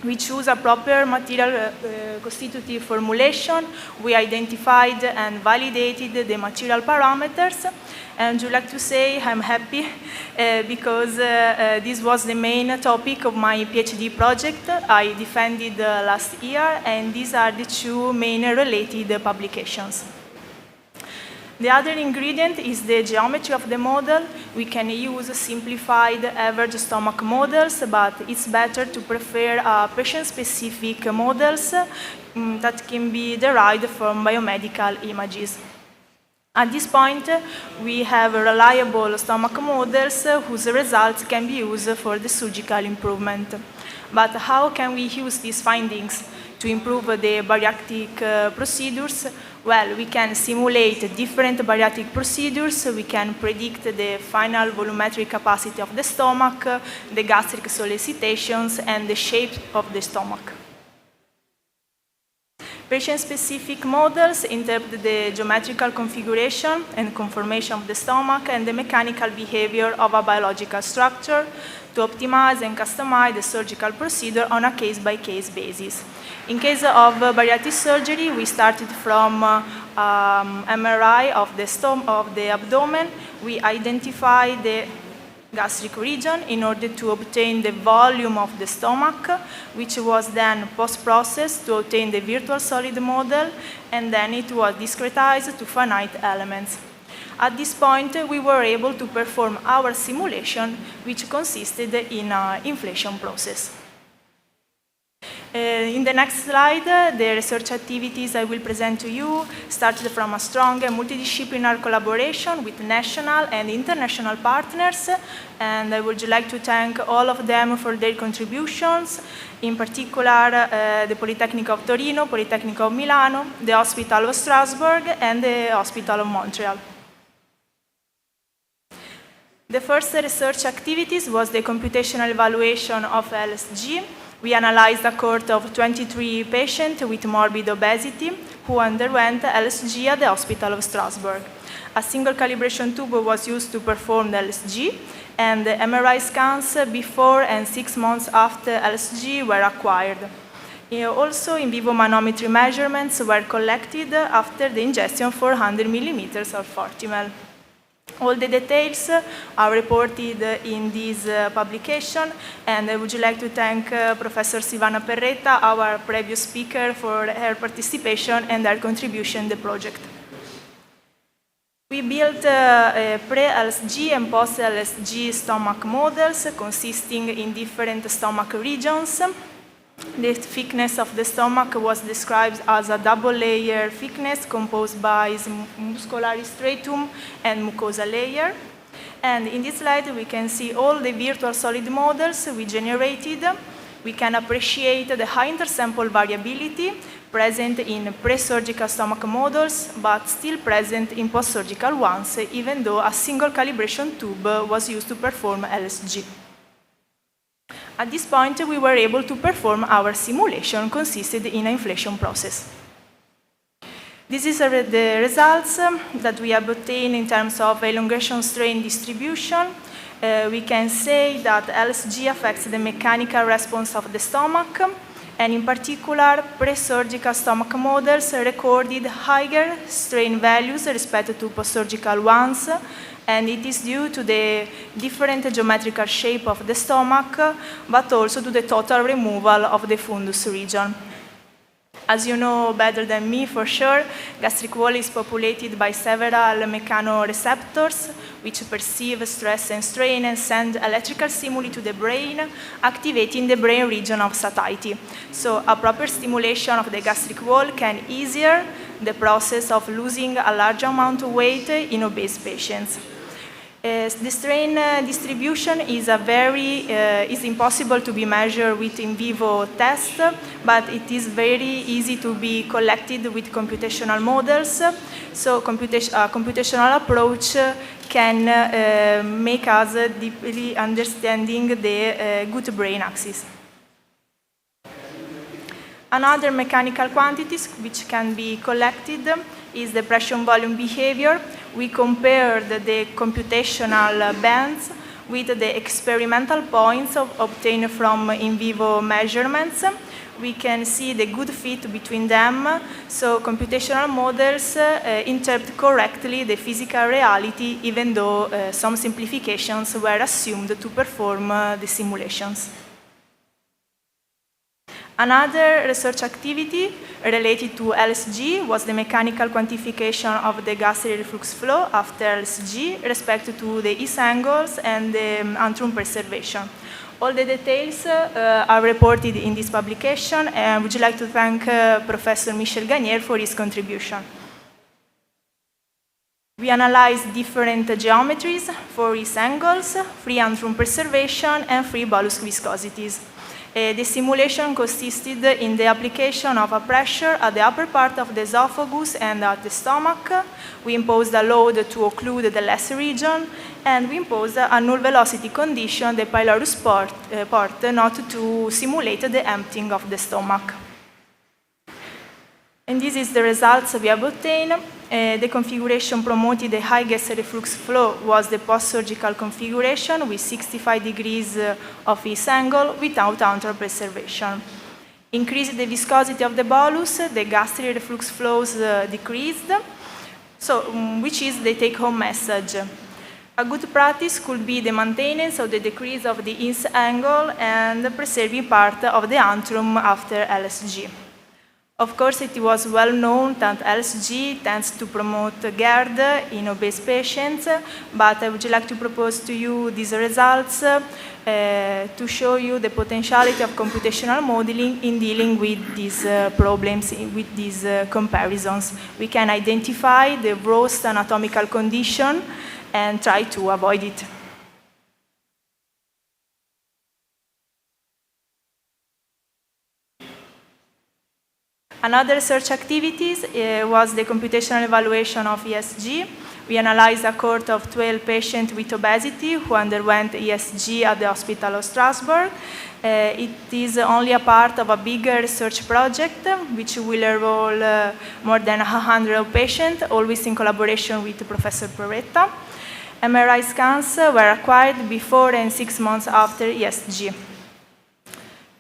We choose a proper material constitutive formulation. We identified and validated the material parameters. And would like to say I'm happy because this was the main topic of my PhD project I defended last year, and these are the two main related publications. The other ingredient is the geometry of the model. We can use simplified average stomach models, but it's better to prefer patient-specific models that can be derived from biomedical images. At this point, we have reliable stomach models whose results can be used for the surgical improvement. But how can we use these findings to improve the bariatric procedures? Well, we can simulate different bariatric procedures. We can predict the final volumetric capacity of the stomach, the gastric solicitations, and the shape of the stomach. Patient-specific models interpret the geometrical configuration and conformation of the stomach and the mechanical behavior of a biological structure to optimize and customize the surgical procedure on a case-by-case basis. In case of bariatric surgery, we started from MRI of the abdomen. We identified the gastric region in order to obtain the volume of the stomach, which was then post-processed to obtain the virtual solid model, and then it was discretized to finite elements. At this point, we were able to perform our simulation, which consisted in an inflation process. In the next slide, the research activities I will present to you started from a strong and multidisciplinary collaboration with national and international partners, and I would like to thank all of them for their contributions, in particular the Polytechnic of Torino, Polytechnic of Milano, the Hospital of Strasbourg, and the Hospital of Montreal. The first research activities was the computational evaluation of LSG. We analyzed a cohort of 23 patients with morbid obesity who underwent LSG at the Hospital of Strasbourg. A single calibration tube was used to perform the LSG, and the MRI scans before and 6 months after LSG were acquired. Also, in vivo manometry measurements were collected after the ingestion 400 millimeters of Fortimel. All the details are reported in this publication, and I would like to thank Professor Silvana Perretta, our previous speaker, for her participation and her contribution in the project. We built pre-LSG and post-LSG stomach models consisting in different stomach regions. The thickness of the stomach was described as a double-layer thickness composed by muscular stratum and mucosa layer. And in this slide, we can see all the virtual solid models we generated. We can appreciate the high intersample variability present in pre-surgical stomach models, but still present in post-surgical ones, even though a single calibration tube was used to perform LSG. At this point, we were able to perform our simulation consisted in an inflation process. This is the results that we have obtained in terms of elongation strain distribution. We can say that LSG affects the mechanical response of the stomach, and in particular, pre-surgical stomach models recorded higher strain values respect to post-surgical ones, and it is due to the different geometrical shape of the stomach, but also to the total removal of the fundus region. As you know better than me, for sure, gastric wall is populated by several mechanoreceptors, which perceive stress and strain and send electrical stimuli to the brain, activating the brain region of satiety. So a proper stimulation of the gastric wall can easier the process of losing a large amount of weight in obese patients. The strain distribution is is impossible to be measured with in vivo tests, but it is very easy to be collected with computational models. So a computational approach can make us deeply understanding the gut-brain axis. Another mechanical quantities which can be collected is the pressure volume behavior. We compared the computational bands with the experimental points obtained from in vivo measurements. We can see the good fit between them, so computational models interpret correctly the physical reality, even though some simplifications were assumed to perform the simulations. Another research activity related to LSG was the mechanical quantification of the gastric reflux flow after LSG respect to the ease angles and the antrum preservation. All the details are reported in this publication, and I would like to thank Professor Michel Gagnier for his contribution. We analyzed different geometries for ease angles, free antrum preservation, and free bolus viscosities. The simulation consisted in the application of a pressure at the upper part of the esophagus and at the stomach. We imposed a load to occlude the less region, and we imposed a null velocity condition, the pylorus port, not to simulate the emptying of the stomach. And this is the results we have obtained. The configuration promoted the highest reflux flow was the post-surgical configuration with 65 degrees of ease angle without antral preservation. Increased the viscosity of the bolus, the gastric reflux flows decreased, which is the take-home message. A good practice could be the maintenance of the decrease of the ease angle and the preserving part of the antrum after LSG. Of course, it was well known that LSG tends to promote GERD in obese patients, but I would like to propose to you these results to show you the potentiality of computational modeling in dealing with these problems, with these comparisons. We can identify the worst anatomical condition and try to avoid it. Another research activities was the computational evaluation of ESG. We analyzed a cohort of 12 patients with obesity who underwent ESG at the Hospital of Strasbourg. It is only a part of a bigger research project which will enroll more than 100 patients, always in collaboration with Professor Porretta. MRI scans were acquired before and 6 months after ESG.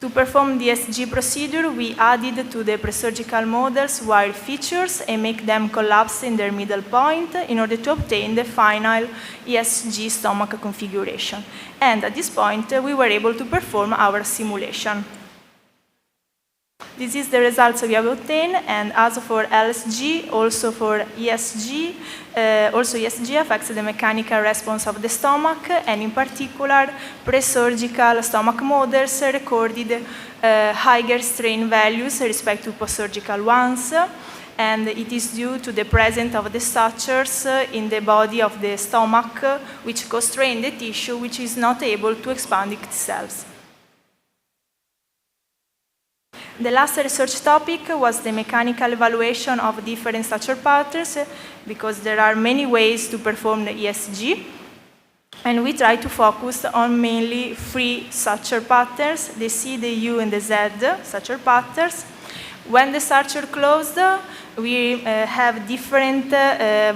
To perform the ESG procedure, we added to the presurgical models wire features and make them collapse in their middle point in order to obtain the final ESG stomach configuration. And at this point, we were able to perform our simulation. This is the results we have obtained, and as for LSG, also for ESG, also ESG affects the mechanical response of the stomach, and in particular, pre-surgical stomach models recorded higher strain values respect to post-surgical ones, and it is due to the presence of the sutures in the body of the stomach, which constrain the tissue, which is not able to expand itself. The last research topic was the mechanical evaluation of different suture patterns, because there are many ways to perform the ESG, and we try to focus on mainly three suture patterns, the C, the U, and the Z suture patterns. When the suture closed, we have different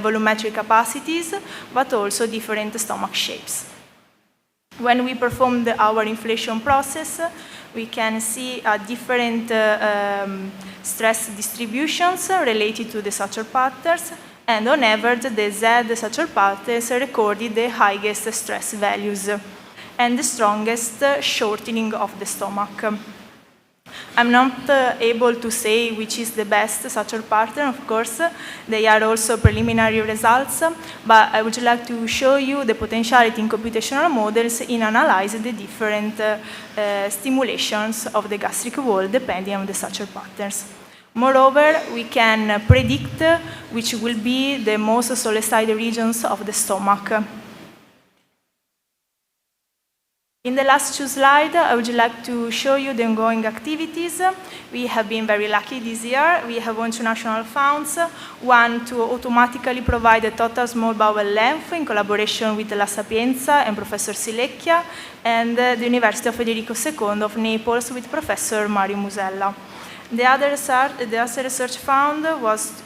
volumetric capacities, but also different stomach shapes. When we performed our inflation process, we can see different stress distributions related to the suture patterns, and on average, the Z suture patterns recorded the highest stress values and the strongest shortening of the stomach. I'm not able to say which is the best suture pattern, of course. They are also preliminary results, but I would like to show you the potentiality in computational models in analyzing the different stimulations of the gastric wall depending on the suture patterns. Moreover, we can predict which will be the most solid regions of the stomach. In the last two slides, I would like to show you the ongoing activities. We have been very lucky this year. We have won two national funds, one to automatically provide the total small bowel length in collaboration with La Sapienza and Professor Silecchia, and the University of Federico II of Naples with Professor Mario Musella. The other research found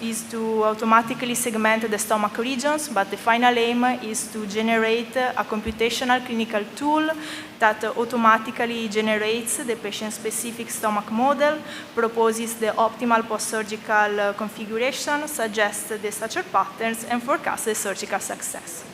is to automatically segment the stomach regions, but the final aim is to generate a computational clinical tool that automatically generates the patient-specific stomach model, proposes the optimal post-surgical configuration, suggests the stature patterns, and forecasts the surgical success.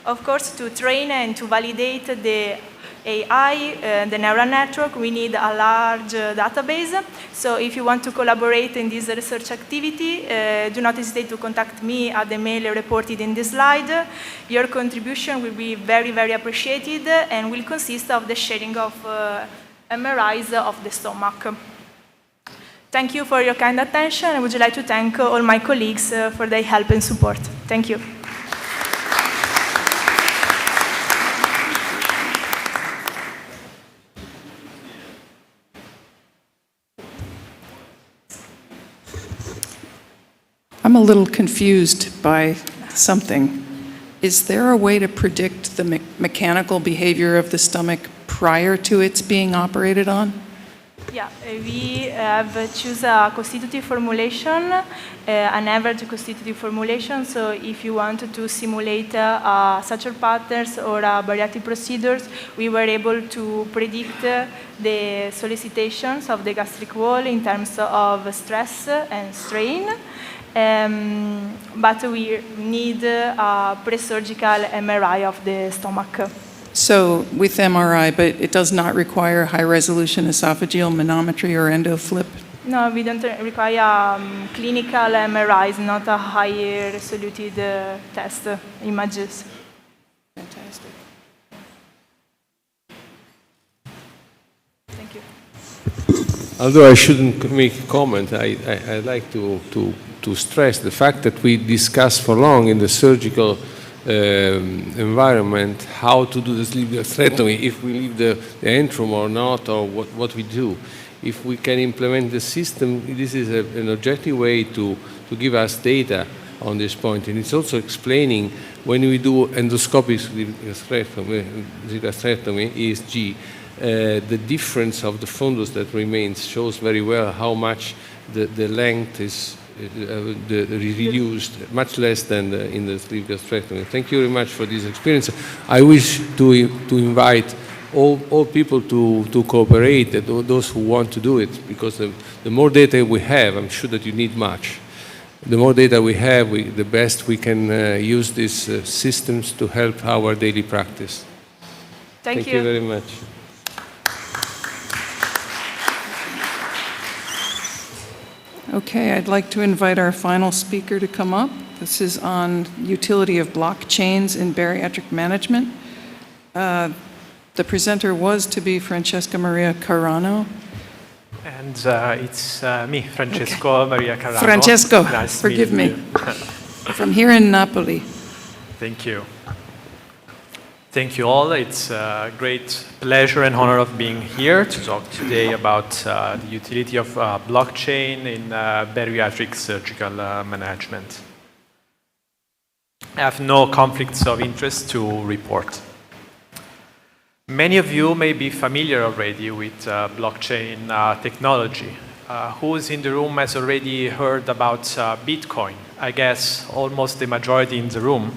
Of course, to train and to validate the AI, the neural network, we need a large database. So if you want to collaborate in this research activity, do not hesitate to contact me at the mail reported in this slide. Your contribution will be very, very appreciated and will consist of the sharing of MRIs of the stomach. Thank you for your kind attention. I would like to thank all my colleagues for their help and support. Thank you. I'm a little confused by something. Is there a way to predict the mechanical behavior of the stomach prior to its being operated on? Yeah, we have choose a constitutive formulation, an average constitutive formulation. So if you want to simulate suture patterns or bariatric procedures, we were able to predict the solicitations of the gastric wall in terms of stress and strain. But we need a pre-surgical MRI of the stomach. So with MRI, but it does not require high-resolution esophageal manometry or endoflip? No, we don't require clinical MRIs, not a high-resoluted test images. Fantastic. Thank you. Although I shouldn't make a comment, I'd like to stress the fact that we discussed for long in the surgical environment how to do the sleeve gastrectomy, if we leave the antrum or not, or what we do. If we can implement the system, this is an objective way to give us data on this point. And it's also explaining when we do endoscopic sleeve gastrectomy, ESG, the difference of the fundus that remains shows very well how much the length is reduced, much less than in the sleeve gastrectomy. Thank you very much for this experience. I wish to invite all people to cooperate, those who want to do it, because the more data we have, I'm sure that you need much. The more data we have, the best we can use these systems to help our daily practice. Thank you. Thank you very much. Okay, I'd like to invite our final speaker to come up. This is on utility of blockchains in bariatric management. The presenter was to be Francesca Maria Carano. And it's me, Francesco Maria Carano. Francesco, Nice forgive me. you. From here in Napoli. Thank you. Thank you all. It's a great pleasure and honor of being here to talk today about the utility of blockchain in bariatric surgical management. I have no conflicts of interest to report. Many of you may be familiar already with blockchain technology. Who's in the room has already heard about Bitcoin? I guess almost the majority in the room.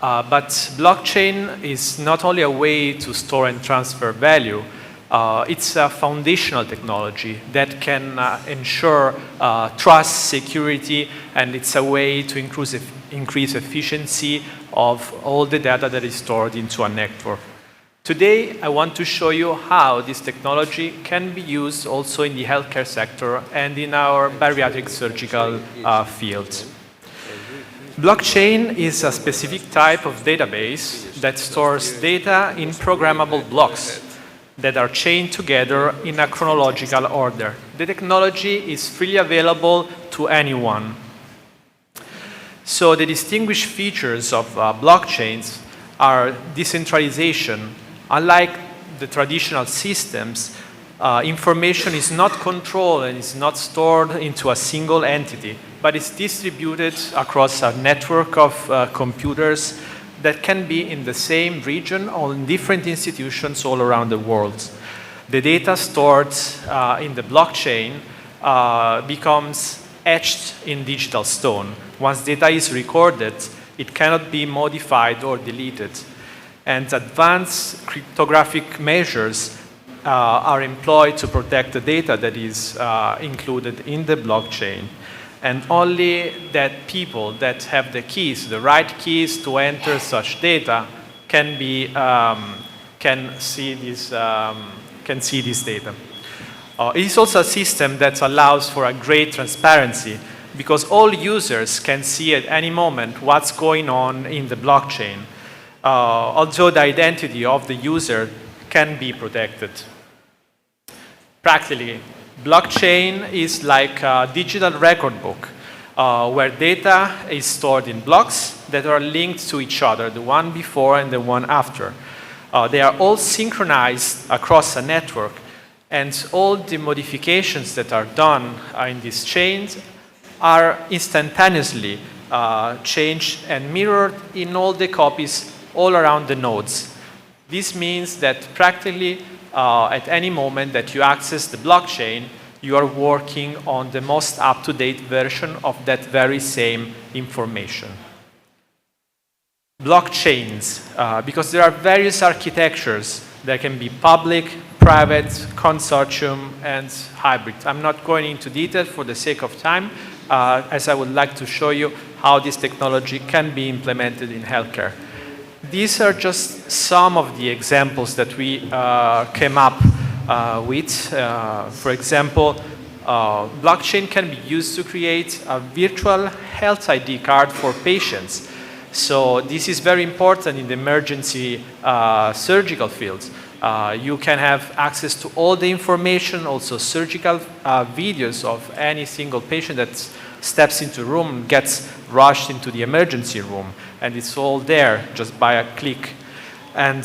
But blockchain is not only a way to store and transfer value, it's a foundational technology that can ensure trust, security, and it's a way to increase efficiency of all the data that is stored into a network. Today, I want to show you how this technology can be used also in the healthcare sector and in our bariatric surgical field. Blockchain is a specific type of database that stores data in programmable blocks that are chained together in a chronological order. The technology is freely available to anyone. So the distinguished features of blockchains are decentralization. Unlike the traditional systems, information is not controlled and is not stored into a single entity, but it's distributed across a network of computers that can be in the same region or in different institutions all around the world. The data stored in the blockchain becomes etched in digital stone. Once data is recorded, it cannot be modified or deleted. And advanced cryptographic measures are employed to protect the data that is included in the blockchain. And only that people that have the keys, the right keys to enter such data, can see this data. It is also a system that allows for a great transparency, because all users can see at any moment what's going on in the blockchain, although the identity of the user can be protected. Practically, blockchain is like a digital record book where data is stored in blocks that are linked to each other, the one before and the one after. They are all synchronized across a network, and all the modifications that are done in these chains are instantaneously changed and mirrored in all the copies all around the nodes. This means that practically at any moment that you access the blockchain, you are working on the most up-to-date version of that very same information. Blockchains, because there are various architectures that can be public, private, consortium, and hybrid. I'm not going into detail for the sake of time, as I would like to show you how this technology can be implemented in healthcare. These are just some of the examples that we came up with. For example, blockchain can be used to create a virtual health ID card for patients. So this is very important in the emergency surgical fields. You can have access to all the information, also surgical videos of any single patient that steps into a room, gets rushed into the emergency room, and it's all there just by a click. And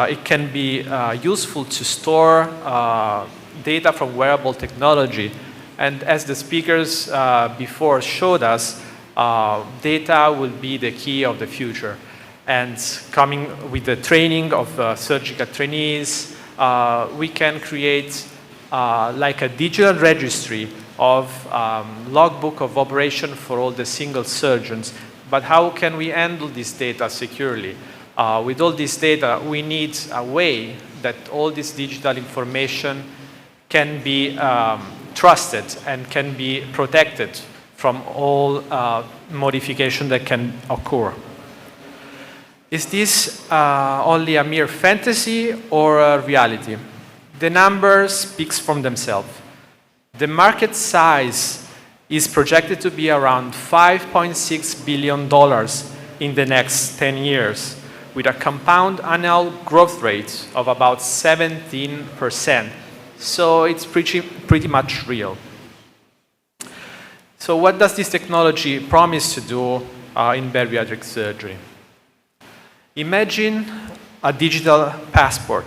it can be useful to store data from wearable technology. And as the speakers before showed us, data will be the key of the future. And coming with the training of surgical trainees, we can create like a digital registry of logbook of operation for all the single surgeons. But how can we handle this data securely? With all this data, we need a way that all this digital information can be trusted and can be protected from all modification that can occur. Is this only a mere fantasy or a reality? The numbers speak for themselves. The market size is projected to be around $5.6 billion in the next 10 years, with a compound annual growth rate of about 17%. So it's pretty much real. So what does this technology promise to do in bariatric surgery? Imagine a digital passport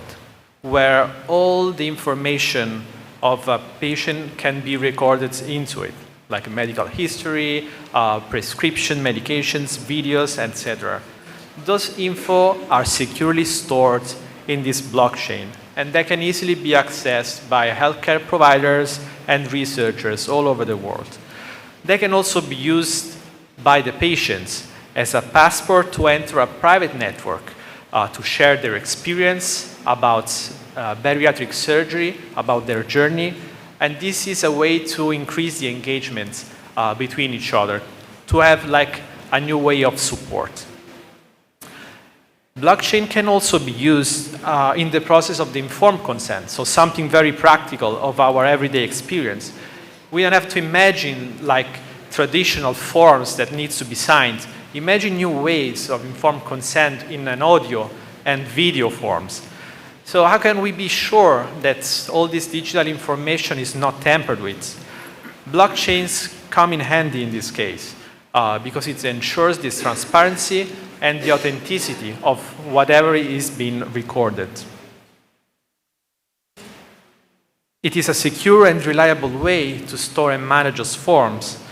where all the information of a patient can be recorded into it, like medical history, prescription medications, videos, etc. Those info are securely stored in this blockchain, and they can easily be accessed by healthcare providers and researchers all over the world. They can also be used by the patients as a passport to enter a private network to share their experience about bariatric surgery, about their journey, and this is a way to increase the engagement between each other, to have like a new way of support. Blockchain can also be used in the process of the informed consent, so something very practical of our everyday experience. We don't have to imagine like traditional forms that needs to be signed. Imagine new ways of informed consent in an audio and video forms. So how can we be sure that all this digital information is not tampered with? Blockchains come in handy in this case because it ensures this transparency and the authenticity of whatever is being recorded. It is a secure and reliable way to store and manage those forms,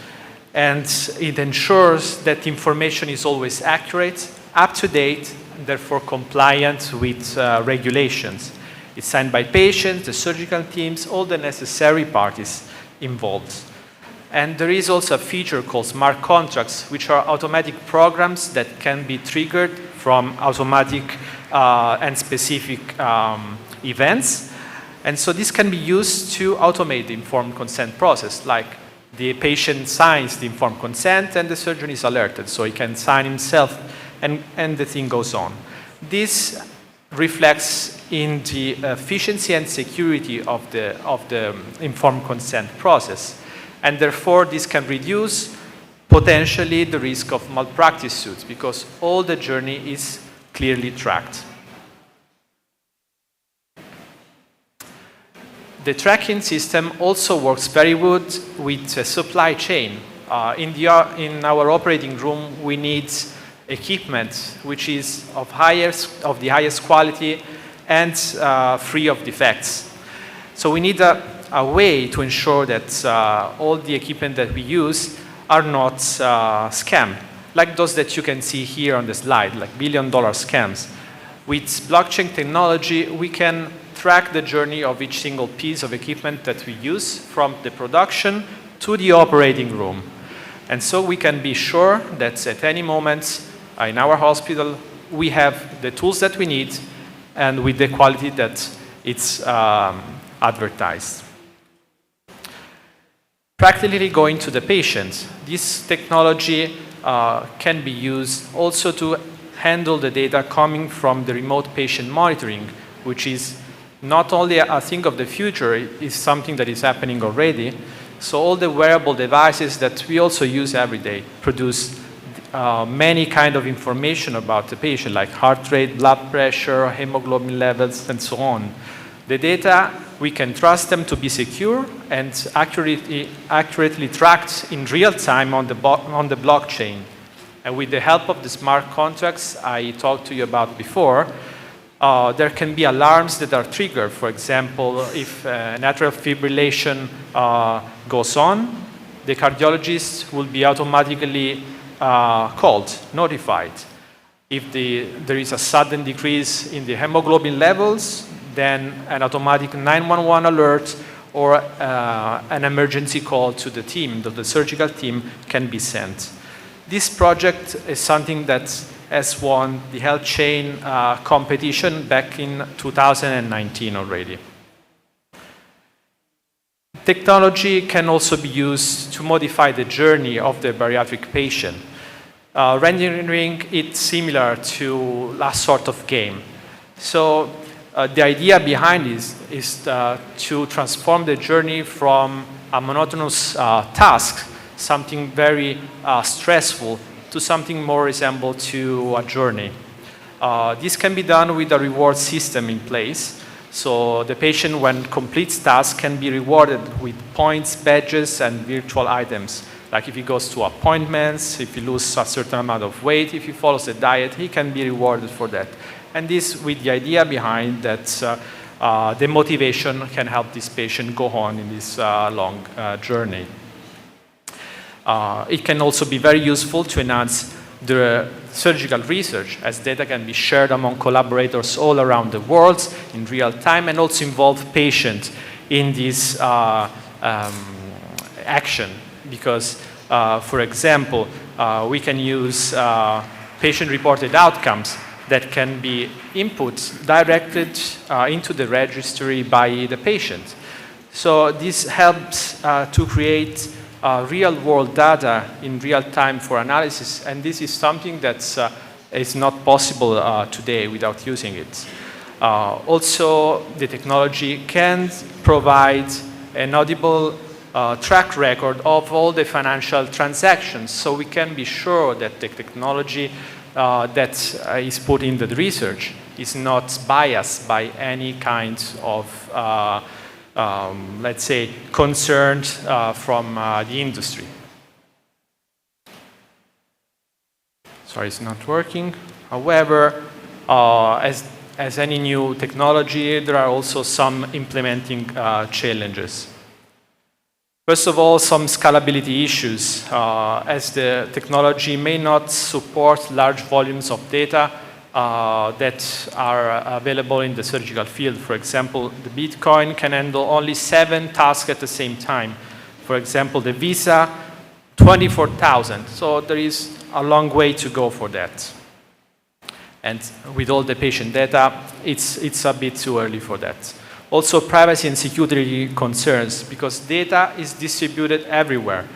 and it ensures that information is always accurate, up to date, and therefore compliant with regulations. It's signed by patients, the surgical teams, all the necessary parties involved. And there is also a feature called smart contracts, which are automatic programs that can be triggered from automatic and specific events. And so this can be used to automate the informed consent process, like the patient signs the informed consent and the surgeon is alerted, so he can sign himself and the thing goes on. This reflects in the efficiency and security of the informed consent process. And therefore, this can reduce potentially the risk of malpractice suits because all the journey is clearly tracked. The tracking system also works very good with supply chain. In our operating room, we need equipment which is of the highest quality and free of defects. So we need a way to ensure that all the equipment that we use are not scam, like those that you can see here on the slide, like billion-dollar scams. With blockchain technology, we can track the journey of each single piece of equipment that we use from the production to the operating room. And so we can be sure that at any moment in our hospital, we have the tools that we need and with the quality that it's advertised. Practically going to the patient, this technology can be used also to handle the data coming from the remote patient monitoring, which is not only a thing of the future, it is something that is happening already. So all the wearable devices that we also use every day produce many kind of information about the patient, like heart rate, blood pressure, hemoglobin levels, and so on. The data, we can trust them to be secure and accurately tracked in real time on the blockchain. And with the help of the smart contracts I talked to you about before, there can be alarms that are triggered. For example, if an atrial fibrillation goes on, the cardiologist will be automatically called, notified. If there is a sudden decrease in the hemoglobin levels, then an automatic 911 alert or an emergency call to the team, the surgical team, can be sent. This project is something that has won the health chain competition back in 2019 already. Technology can also be used to modify the journey of the bariatric patient, rendering it similar to a sort of game. So the idea behind this is to transform the journey from a monotonous task, something very stressful, to something more resembled to a journey. This can be done with a reward system in place. So the patient, when completes tasks, can be rewarded with points, badges, and virtual items. Like if he goes to appointments, if he loses a certain amount of weight, if he follows a diet, he can be rewarded for that. And this with the idea behind that the motivation can help this patient go on in this long journey. It can also be very useful to enhance the surgical research, as data can be shared among collaborators all around the world in real time, and also involve patients in this action. Because, for example, we can use patient-reported outcomes that can be input directed into the registry by the patient. So this helps to create real-world data in real time for analysis, and this is something that is not possible today without using it. Also, the technology can provide an audible track record of all the financial transactions, so we can be sure that the technology that is put into the research is not biased by any kind of let's say, concerned from the industry. Sorry, it's not working. However, as any new technology, there are also some implementing challenges. First of all, some scalability issues, as the technology may not support large volumes of data that are available in the surgical field. For example, the Bitcoin can handle only 7 tasks at the same time. For example, the visa, 24,000. So there is a long way to go for that. And with all the patient data, it's a bit too early for that. Also, privacy and security concerns, because data is distributed everywhere.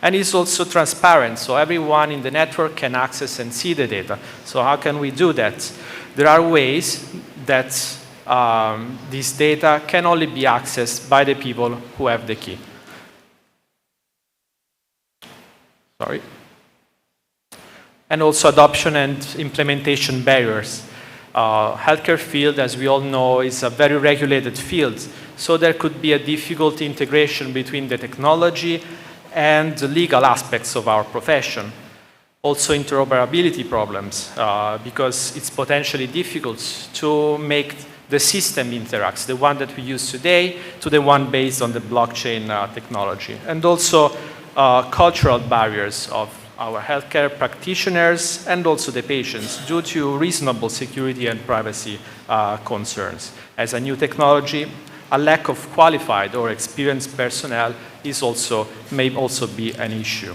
And it's also transparent, so everyone in the network can access and see the data. So how can we do that? There are ways that this data can only be accessed by the people who have the key. Sorry. And also adoption and implementation barriers. Healthcare field, as we all know, is a very regulated field. So there could be a difficult integration between the technology and the legal aspects of our profession. Also interoperability problems, because it's potentially difficult to make the system interacts, the one that we use today to the one based on the blockchain technology. And also cultural barriers of our healthcare practitioners and also the patients due to reasonable security and privacy concerns. As a new technology, a lack of qualified or experienced personnel may also be an issue.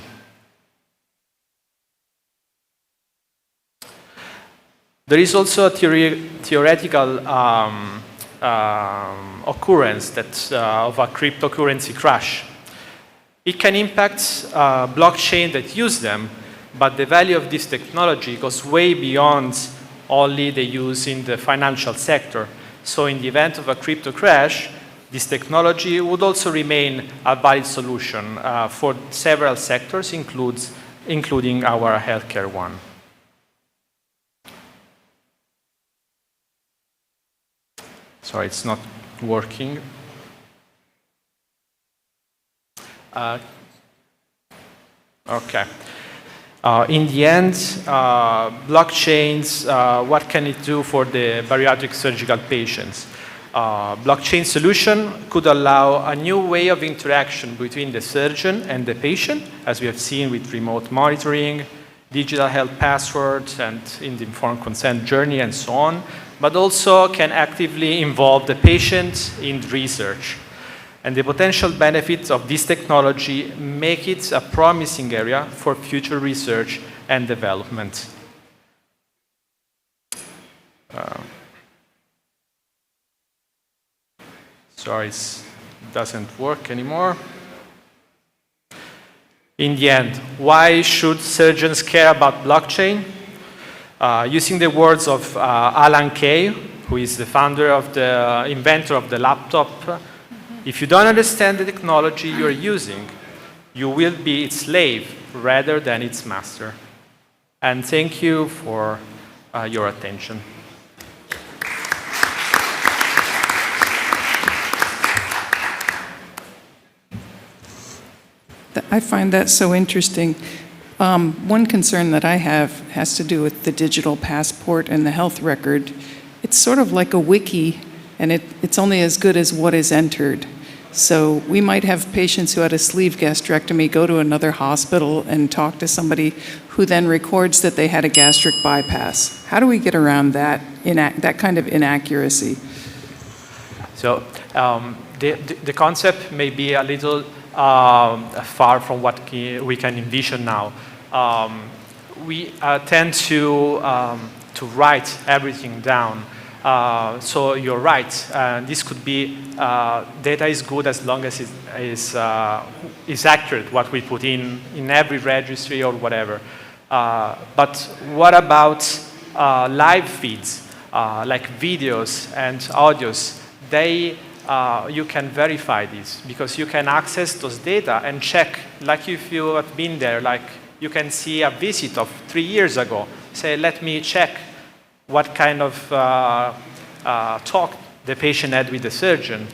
There is also a theoretical occurrence of a cryptocurrency crash. It can impact blockchain that use them, but the value of this technology goes way beyond only the use in the financial sector. So in the event of a crypto crash, this technology would also remain a valid solution for several sectors, including our healthcare one. Sorry, it's not working. Okay. In the end, blockchains, what can it do for the bariatric surgical patients? Blockchain solution could allow a new way of interaction between the surgeon and the patient, as we have seen with remote monitoring, digital health passwords, and in the informed consent journey, and so on, but also can actively involve the patient in research. And the potential benefits of this technology make it a promising area for future research and development. Sorry, it doesn't work anymore. In the end, why should surgeons care about blockchain? Using the words of Alan Kay, who is the inventor of the laptop, if you don't understand the technology you're using, you will be its slave rather than its master. And thank you for your attention. I find that so interesting. One concern that I have has to do with the digital passport and the health record. It's sort of like a wiki, and it's only as good as what is entered. So we might have patients who had a sleeve gastrectomy go to another hospital and talk to somebody who then records that they had a gastric bypass. How do we get around that kind of inaccuracy? So the concept may be a little far from what we can envision now. We tend to write everything down. So you're right. This could be data is good as long as it is accurate, what we put in every registry or whatever. But what about live feeds, like videos and audios? You can verify this because you can access those data and check, like if you have been there, like you can see a visit of 3 years ago. Say, let me check what kind of talk the patient had with the surgeon.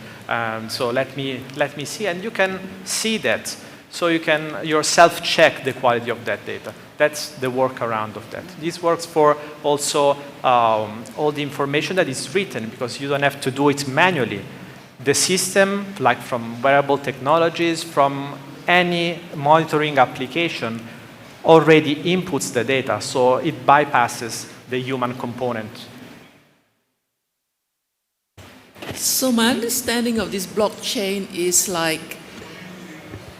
So let me see, and you can see that. So you can yourself check the quality of that data. That's the workaround of that. This works for also all the information that is written because you don't have to do it manually. The system, like from wearable technologies, from any monitoring application, already inputs the data, so it bypasses the human component. So my understanding of this blockchain is like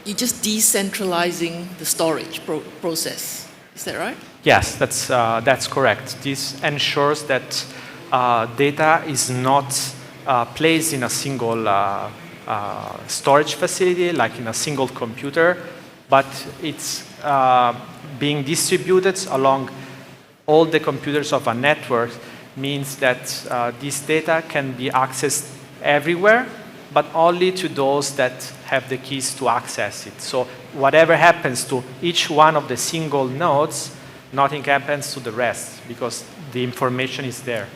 you're just decentralizing the storage process. Is that right? Yes, that's correct. This ensures that data is not placed in a single storage facility, like in a single computer, but it's being distributed along all the computers of a network. Means that this data can be accessed everywhere, but only to those that have the keys to access it. So whatever happens to each one of the single nodes, nothing happens to the rest, because the information is there.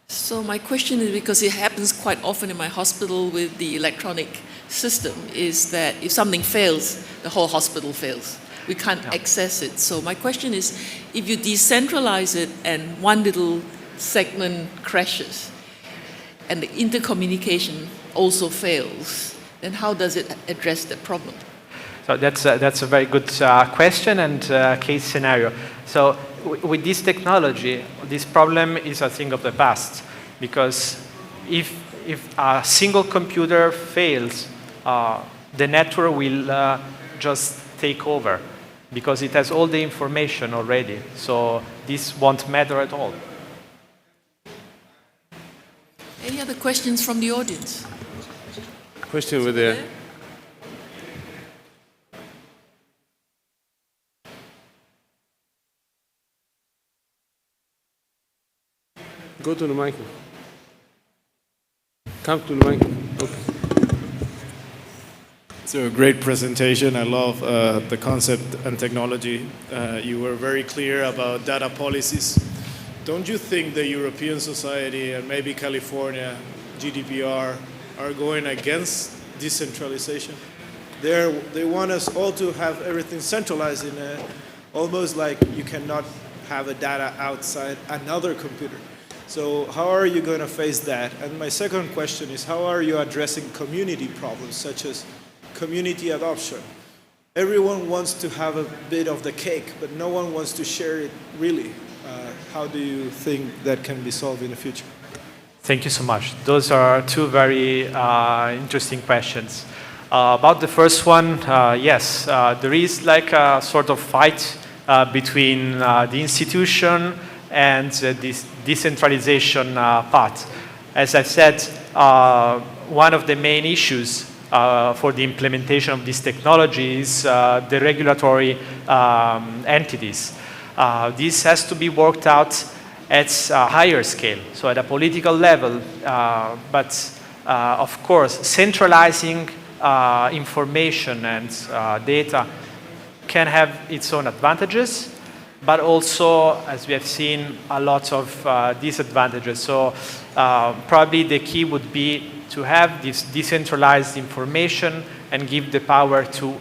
So my question is, because it happens quite often in my hospital with the electronic system, is that if something fails, the whole hospital fails. We can't access it. So my question is, if you decentralize it and one little segment crashes and the intercommunication also fails, then how does it address that problem? So that's a very good question and case scenario. So with this technology, this problem is a thing of the past, because if a single computer fails, the network will just take over, because it has all the information already. So this won't matter at all. Any other questions from the audience? Question over there. Go to the microphone. Come to the microphone. Okay. So a great presentation. I love the concept and technology. You were very clear about data policies. Don't you think the European society and maybe California, GDPR, are going against decentralization? They want us all to have everything centralized in almost like you cannot have a data outside another computer. So how are you going to face that? And my second question is, how are you addressing community problems such as community adoption? Everyone wants to have a bit of the cake, but no one wants to share it really. How do you think that can be solved in the future? Thank you so much. Those are two very interesting questions. About the first one, yes, there is like a sort of fight between the institution and this decentralization part. As I said, one of the main issues for the implementation of this technology is the regulatory entities. This has to be worked out at a higher scale, so at a political level. But of course, centralizing information and data can have its own advantages, but also, as we have seen, a lot of disadvantages. So probably the key would be to have this decentralized information and give the power to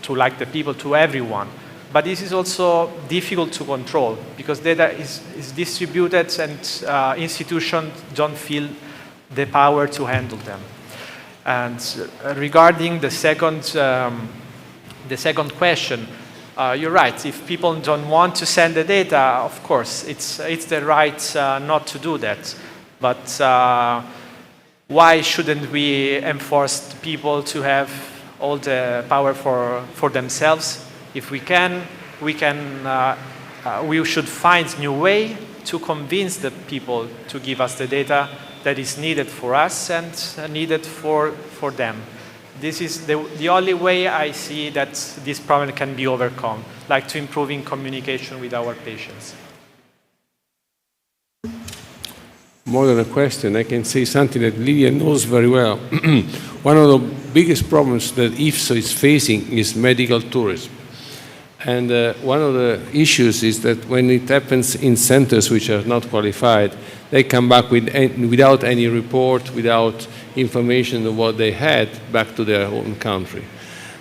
like the people, to everyone. But this is also difficult to control, because data is distributed and institutions don't feel the power to handle them. And regarding the second question, you're right. If people don't want to send the data, of course, it's their right not to do that. But why shouldn't we enforce people to have all the power for themselves? If we can, we should find new way to convince the people to give us the data that is needed for us and needed for them. This is the only way I see that this problem can be overcome, like to improving communication with our patients. More than a question, I can say something that Lilian knows very well. One of the biggest problems that IFSO is facing is medical tourism. And one of the issues is that when it happens in centers which are not qualified, they come back without any report, without information of what they had back to their own country.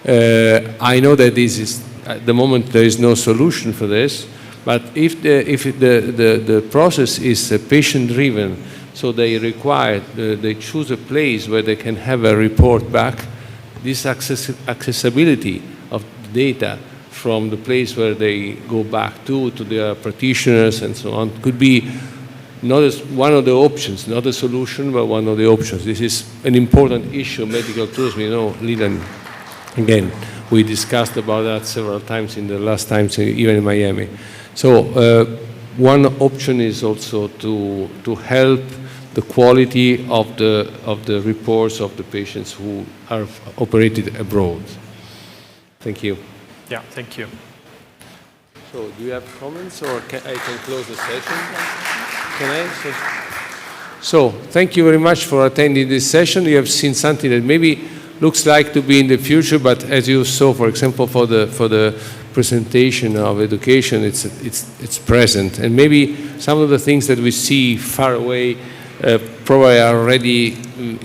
I know that this is, at the moment, there is no solution for this, but if the process is patient-driven, so they choose a place where they can have a report back, this accessibility of data from the place where they go back to their practitioners and so on, could be not as one of the options, not a solution, but one of the options. This is an important issue, medical tourism, you know, Leland, again. We discussed about that several times in the last times, even in Miami. So one option is also to help the quality of the reports of the patients who are operated abroad. Thank you. Yeah, thank you. So do you have comments, or I can close the session? Can I? So thank you very much for attending this session. You have seen something that maybe looks like to be in the future, but as you saw, for example, for the presentation of education, it's present. And maybe some of the things that we see far away probably are already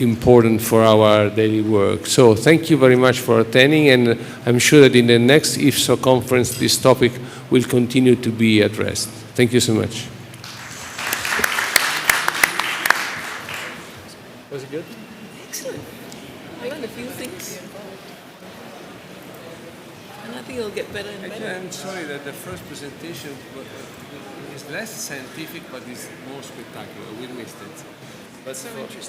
important for our daily work. So thank you very much for attending, and I'm sure that in the next IFSO conference, this topic will continue to be addressed. Thank you so much. Was it good? Excellent. I learned a few things. And I think it'll get better and better. I'm sorry that the first presentation is less scientific, but is more spectacular. We missed it. But So interesting.